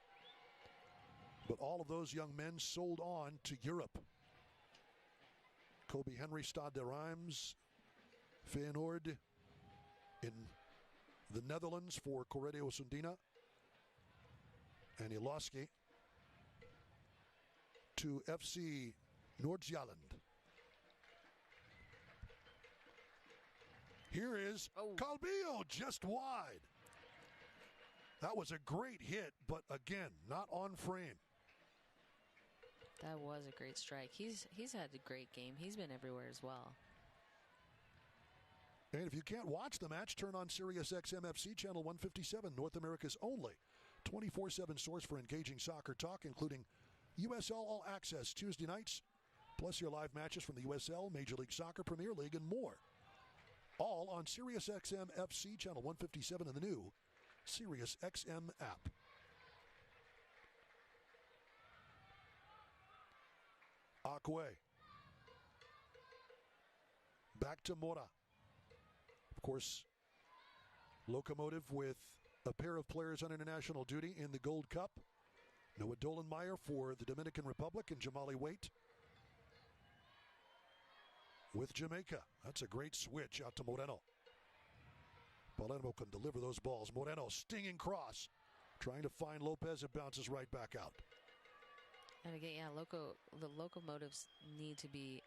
But all of those young men sold on to Europe. Kobe Henry, Stade de Reims, Feyenoord in the Netherlands for Correde Osundina, and Ilaski to FC Noord-Jylland. Here is Calvillo just wide. That was a great hit, but again, not on frame. That was a great strike. He's had a great game. He's been everywhere as well. And if you can't watch the match, turn on Sirius XM FC Channel 157, North America's only 24/7 source for engaging soccer talk, including USL All Access Tuesday nights, plus your live matches from the USL, Major League Soccer, Premier League, and more. All on Sirius XM FC Channel 157 and the new Sirius XM app. Akwe. Back to Mora. Of course, Locomotive with a pair of players on international duty in the Gold Cup. Noah Dolenmeyer for the Dominican Republic and Jamali Waite with Jamaica. That's a great switch out to Moreno. Palermo can deliver those balls. Moreno, stinging cross. Trying to find Lopez. It bounces right back out. And again, yeah, the Locomotives need to be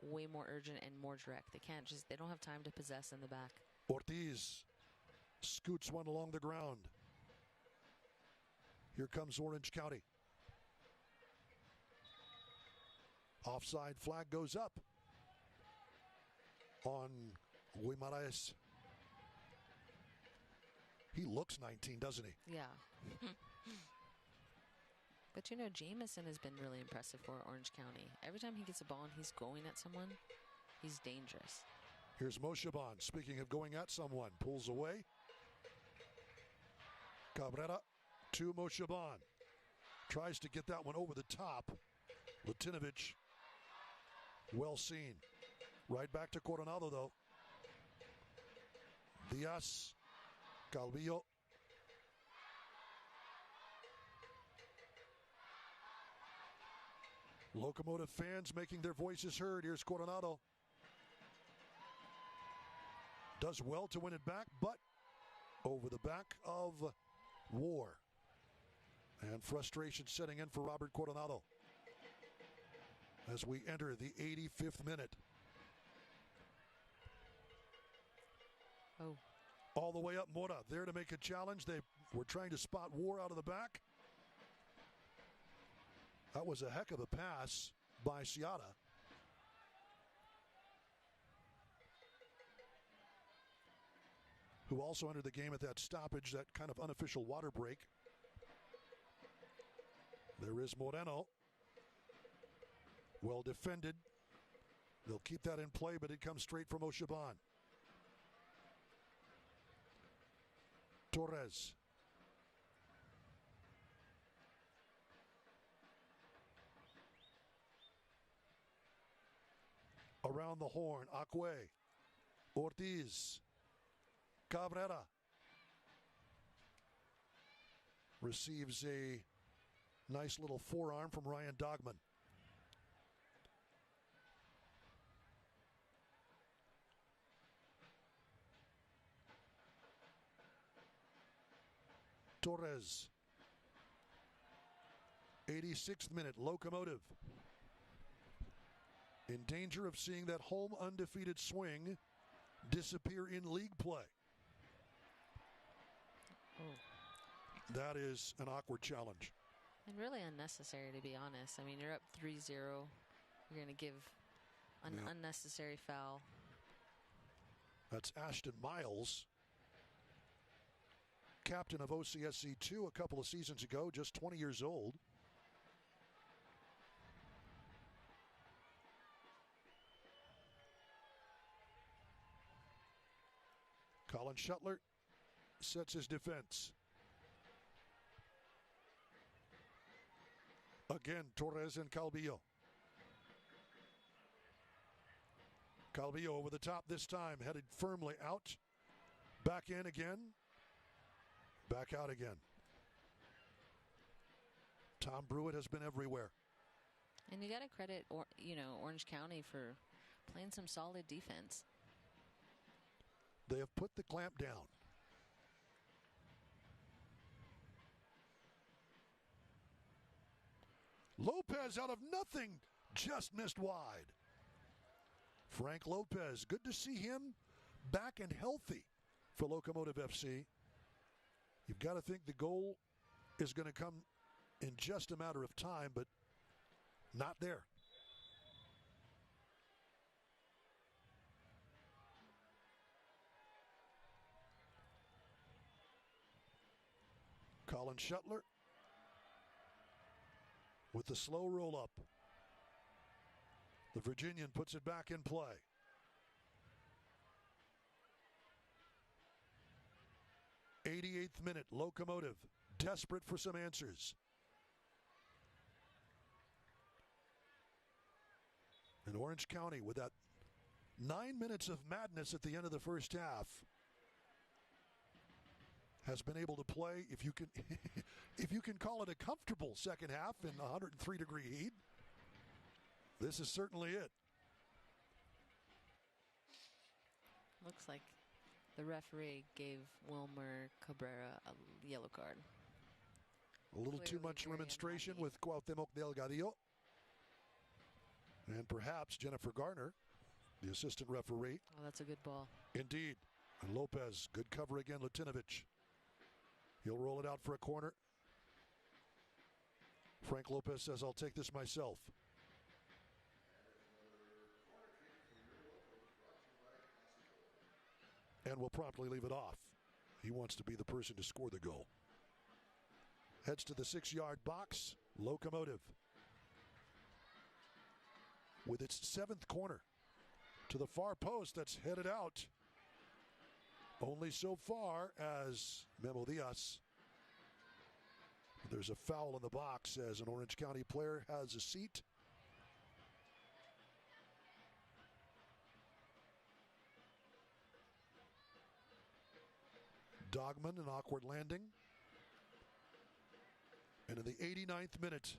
way more urgent and more direct. They don't have time to possess in the back. Ortiz scoots one along the ground. Here comes Orange County. Offside flag goes up on Guimaraes. He looks 19, doesn't he? Yeah. But, you know, Jamison has been really impressive for Orange County. Every time he gets a ball and he's going at someone, he's dangerous. Here's Moshaban. Speaking of going at someone, pulls away. Cabrera to Moshaban. Tries to get that one over the top. Latinovic, well seen. Right back to Coronado, though. Diaz, Calvillo. Locomotive fans making their voices heard. Here's Coronado. Does well to win it back, but over the back of War. And frustration setting in for Robert Coronado as we enter the 85th minute. Oh. All the way up Mora, there to make a challenge. They were trying to spot War out of the back. That was a heck of a pass by Ciata. Who also entered the game at that stoppage, that kind of unofficial water break. There is Moreno. Well defended. They'll keep that in play, but it comes straight from Oshaban. Torres. Around the horn, Akwe. Ortiz. Cabrera. Receives a nice little forearm from Ryan Dogman. Torres. 86th minute, Locomotive. In danger of seeing that home undefeated swing disappear in league play. Oh. That is an awkward challenge. And really unnecessary, to be honest. I mean, you're up 3-0. You're going to give an unnecessary foul. That's Ashton Miles, captain of OCSC 2 a couple of seasons ago, just 20 years old. Colin Shuttler sets his defense. Again, Torres and Calvillo. Calvillo over the top this time, headed firmly out. Back in again. Back out again. Tom Brewitt has been everywhere. And you got to credit, Orange County for playing some solid defense. They have put the clamp down. Lopez out of nothing, just missed wide. Frank Lopez, good to see him back and healthy for Locomotive FC. You've got to think the goal is going to come in just a matter of time, but not there. Colin Shuttler with the slow roll up. The Virginian puts it back in play. '88th minute, Locomotive desperate for some answers. And Orange County with that 9 minutes of madness at the end of the first half has been able to play, if you can if you can call it a comfortable second half in 103-degree heat. This is certainly it. Looks like the referee gave Wilmer Cabrera a yellow card. A little too much remonstration with Cuauhtemoc Delgadillo. And perhaps Jennifer Garner, the assistant referee. Oh, that's a good ball. Indeed. And Lopez, good cover again, Lutinovich. He'll roll it out for a corner. Frank Lopez says, I'll take this myself. And will promptly leave it off. He wants to be the person to score the goal. Heads to the 6-yard box. Locomotive with its 7th corner to the far post that's headed out. Only so far as Memo Diaz. There's a foul in the box as an Orange County player has a seat. Dogman, an awkward landing. And in the 89th minute,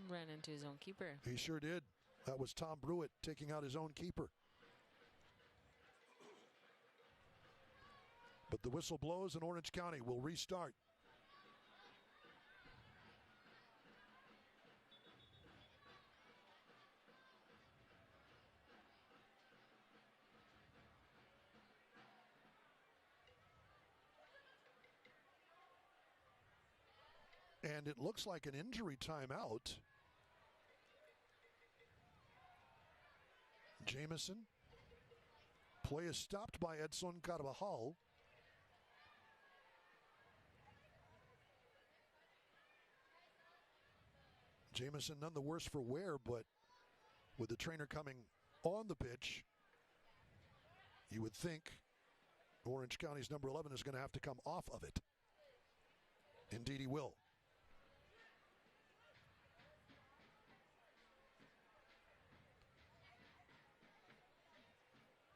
ran into his own keeper. He sure did. That was Tom Brewitt taking out his own keeper. But the whistle blows and Orange County will restart. And it looks like an injury timeout. Jameson. Play is stopped by Edson Carvajal. Jameson none the worse for wear, but with the trainer coming on the pitch, you would think Orange County's number 11 is going to have to come off of it. Indeed he will.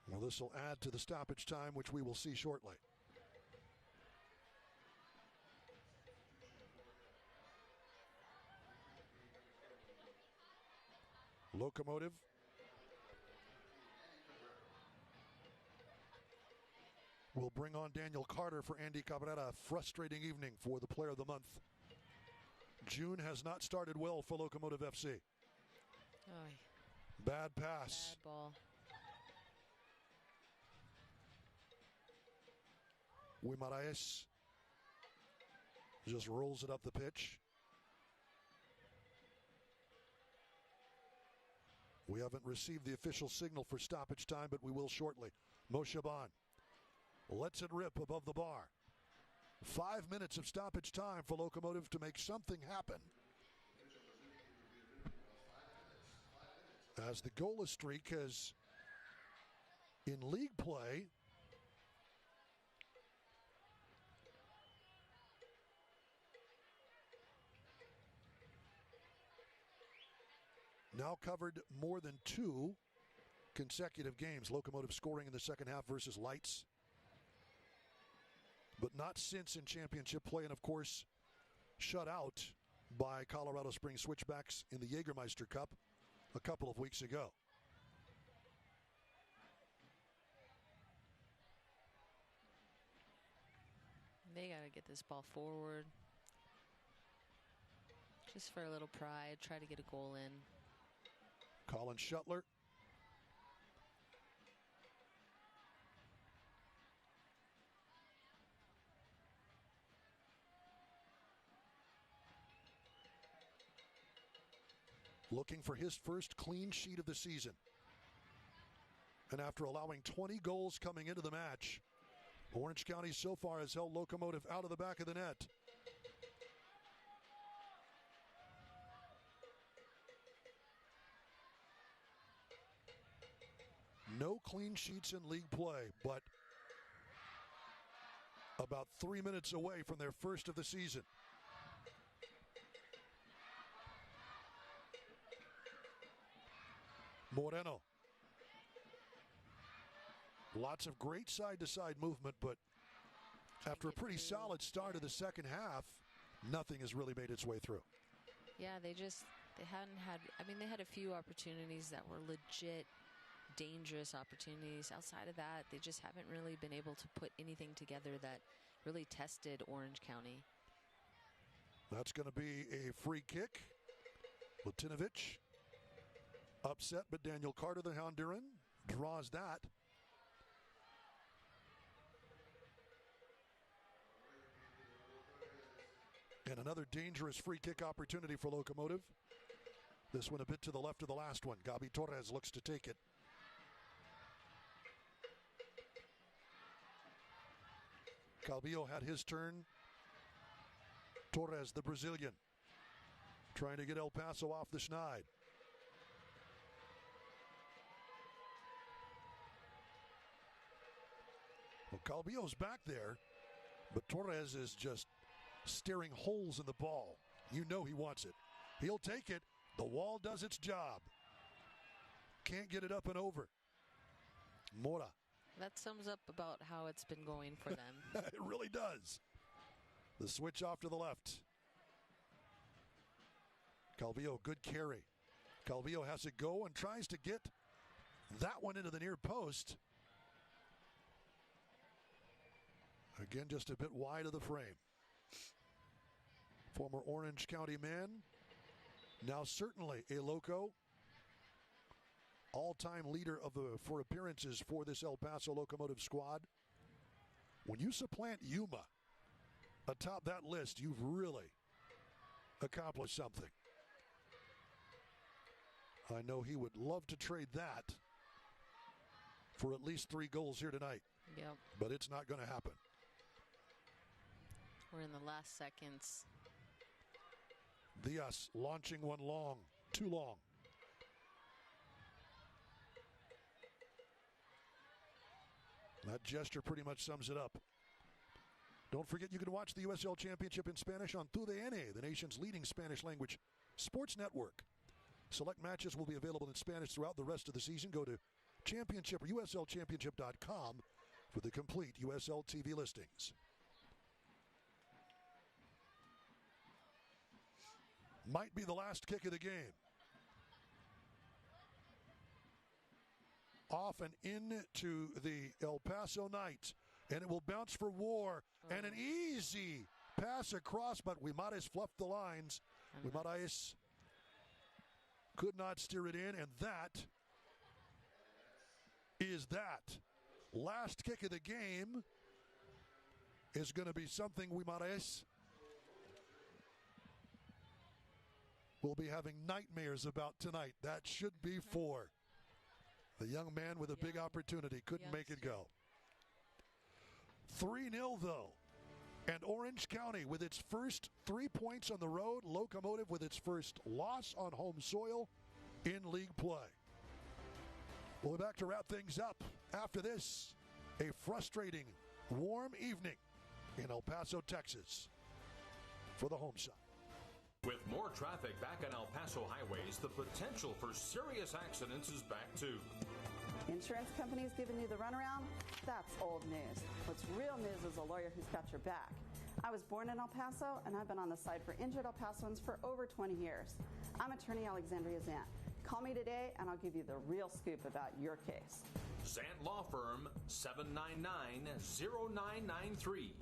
Well, this will add to the stoppage time, which we will see shortly. Locomotive will bring on Daniel Carter for Andy Cabrera. A frustrating evening for the player of the month. June has not started well for Locomotive FC. Oy. Bad pass. Bad ball. Guimaraes just rolls it up the pitch. We haven't received the official signal for stoppage time, but we will shortly. Moshaban lets it rip above the bar. 5 minutes of stoppage time for Locomotive to make something happen. As the goalless streak has, in league play, now covered more than 2 consecutive games. Locomotive scoring in the second half versus Lights, but not since in championship play, and of course shut out by Colorado Springs Switchbacks in the Jägermeister Cup a couple of weeks ago. They got to get this ball forward just for a little pride, try to get a goal in. Colin Shuttler. Looking for his first clean sheet of the season. And after allowing 20 goals coming into the match, Orange County so far has held Locomotive out of the back of the net. No clean sheets in league play, but about 3 minutes away from their first of the season. Moreno. Lots of great side-to-side movement, but after a pretty solid start of the second half, nothing has really made its way through. Yeah, they hadn't had, they had a few opportunities that were legit dangerous opportunities. Outside of that, they just haven't really been able to put anything together that really tested Orange County. That's going to be a free kick. Latinovic upset, but Daniel Carter, the Honduran, draws that. And another dangerous free kick opportunity for Locomotive. This one a bit to the left of the last one. Gabi Torres looks to take it. Calvillo had his turn. Torres, the Brazilian, trying to get El Paso off the schneid. Well, Calvillo's back there, but Torres is just staring holes in the ball. You know he wants it. He'll take it. The wall does its job. Can't get it up and over. Mora. That sums up about how it's been going for them. It really does. The switch off to the left. Calvillo, good carry. Calvillo has to go and tries to get that one into the near post. Again, just a bit wide of the frame. Former Orange County man, now certainly a Loco. All-time leader for appearances for this El Paso Locomotive squad. When you supplant Yuma atop that list, you've really accomplished something. I know he would love to trade that for at least 3 goals here tonight. Yep. But it's not going to happen. We're in the last seconds. Diaz launching one long, too long. That gesture pretty much sums it up. Don't forget you can watch the USL Championship in Spanish on TUDN, the nation's leading Spanish language sports network. Select matches will be available in Spanish throughout the rest of the season. Go to Championship or USLChampionship.com for the complete USL TV listings. Might be the last kick of the game. Off and into the El Paso Knights, and it will bounce for War, and an easy pass across, but Guimaraes fluffed the lines. Guimaraes could not steer it in, and that is that. Last kick of the game is going to be something Guimaraes will be having nightmares about tonight. That should be 4. The young man with a big opportunity couldn't make it go. 3-0 though. And Orange County with its first 3 points on the road. Locomotive with its first loss on home soil in league play. We'll be back to wrap things up after this. A frustrating, warm evening in El Paso, Texas for the home side. With more traffic back on El Paso highways, the potential for serious accidents is back too. Insurance companies giving you the runaround? That's old news. What's real news is a lawyer who's got your back. I was born in El Paso, and I've been on the side for injured El Pasoans for over 20 years. I'm attorney Alexandria Zant. Call me today, and I'll give you the real scoop about your case. Zant Law Firm, 799-0993.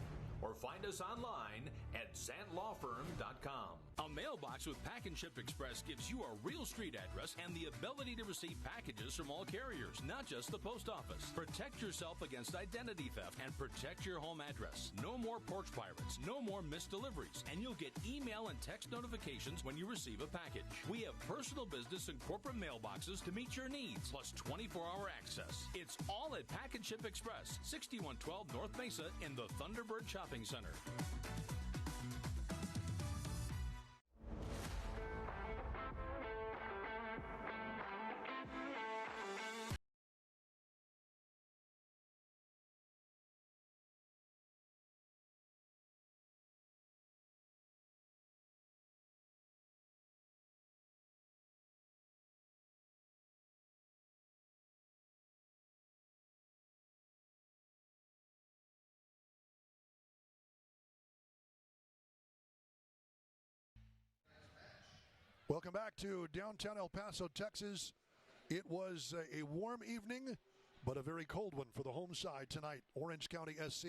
Or find us online at zantlawfirm.com. A mailbox with Pack and Ship Express gives you a real street address and the ability to receive packages from all carriers, not just the post office. Protect yourself against identity theft and protect your home address. No more porch pirates, no more missed deliveries, and you'll get email and text notifications when you receive a package. We have personal business and corporate mailboxes to meet your needs, plus 24-hour access. It's all at Pack and Ship Express, 6112 North Mesa in the Thunderbird Shopping Center. Welcome back to downtown El Paso, Texas. It was a warm evening, but a very cold one for the home side tonight. Orange County SC,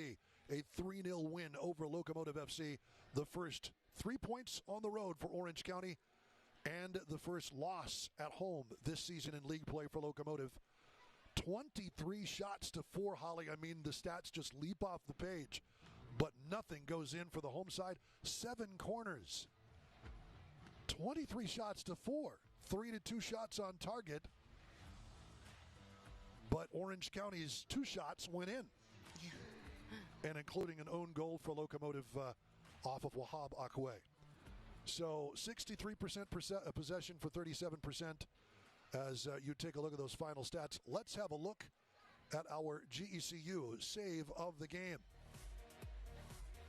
a 3-0 win over Locomotive FC. The first 3 points on the road for Orange County, and the first loss at home this season in league play for Locomotive. 23 shots to 4, Holly. I mean, the stats just leap off the page, but nothing goes in for the home side. 7 corners. 23 shots to 4, 3 to 2 shots on target, but Orange County's 2 shots went in, and including an own goal for Locomotive off of Wahab Akwe. So 63% possession for 37% as you take a look at those final stats. Let's have a look at our GECU save of the game,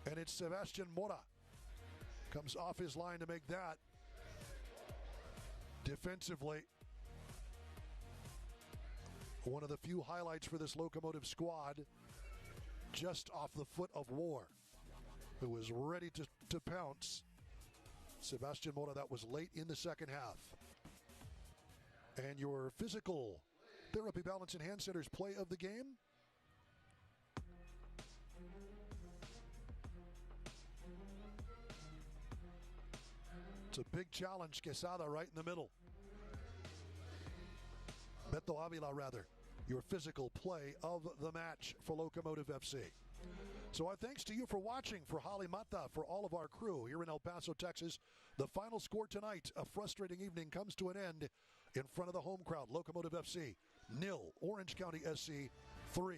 and it's Sebastian Mora. Comes off his line to make that. Defensively, one of the few highlights for this Locomotive squad, just off the foot of War, who was ready to pounce. Sebastian Mora, that was late in the second half. And your physical therapy, balance, and hand centers play of the game. It's a big challenge, Quesada right in the middle. Beto Avila, rather, your physical play of the match for Locomotive FC. So our thanks to you for watching, for Holly Mata, for all of our crew here in El Paso, Texas. The final score tonight, a frustrating evening, comes to an end in front of the home crowd. Locomotive FC 0, Orange County SC 3.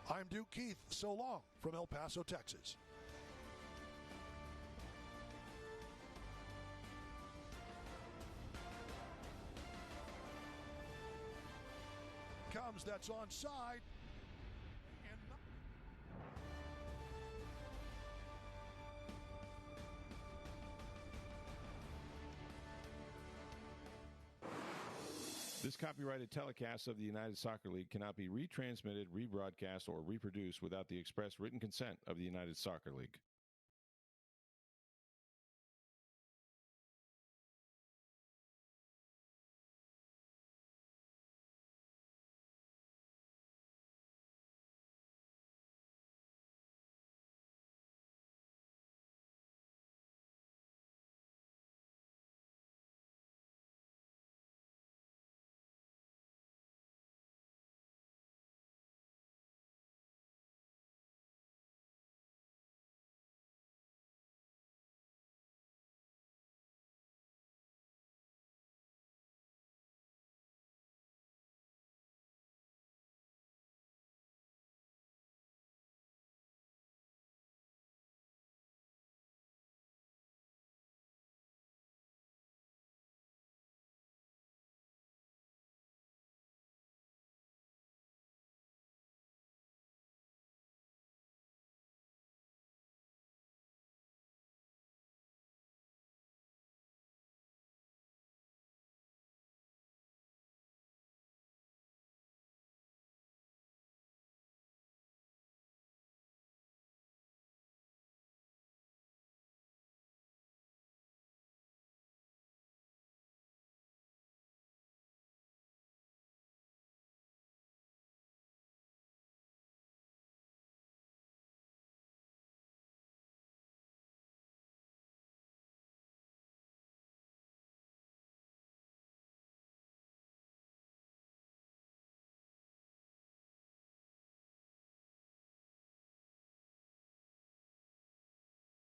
I'm Duke Keith. So long from El Paso, Texas. Comes, that's onside. This copyrighted telecast of the United Soccer League cannot be retransmitted, rebroadcast, or reproduced without the express written consent of the United Soccer League.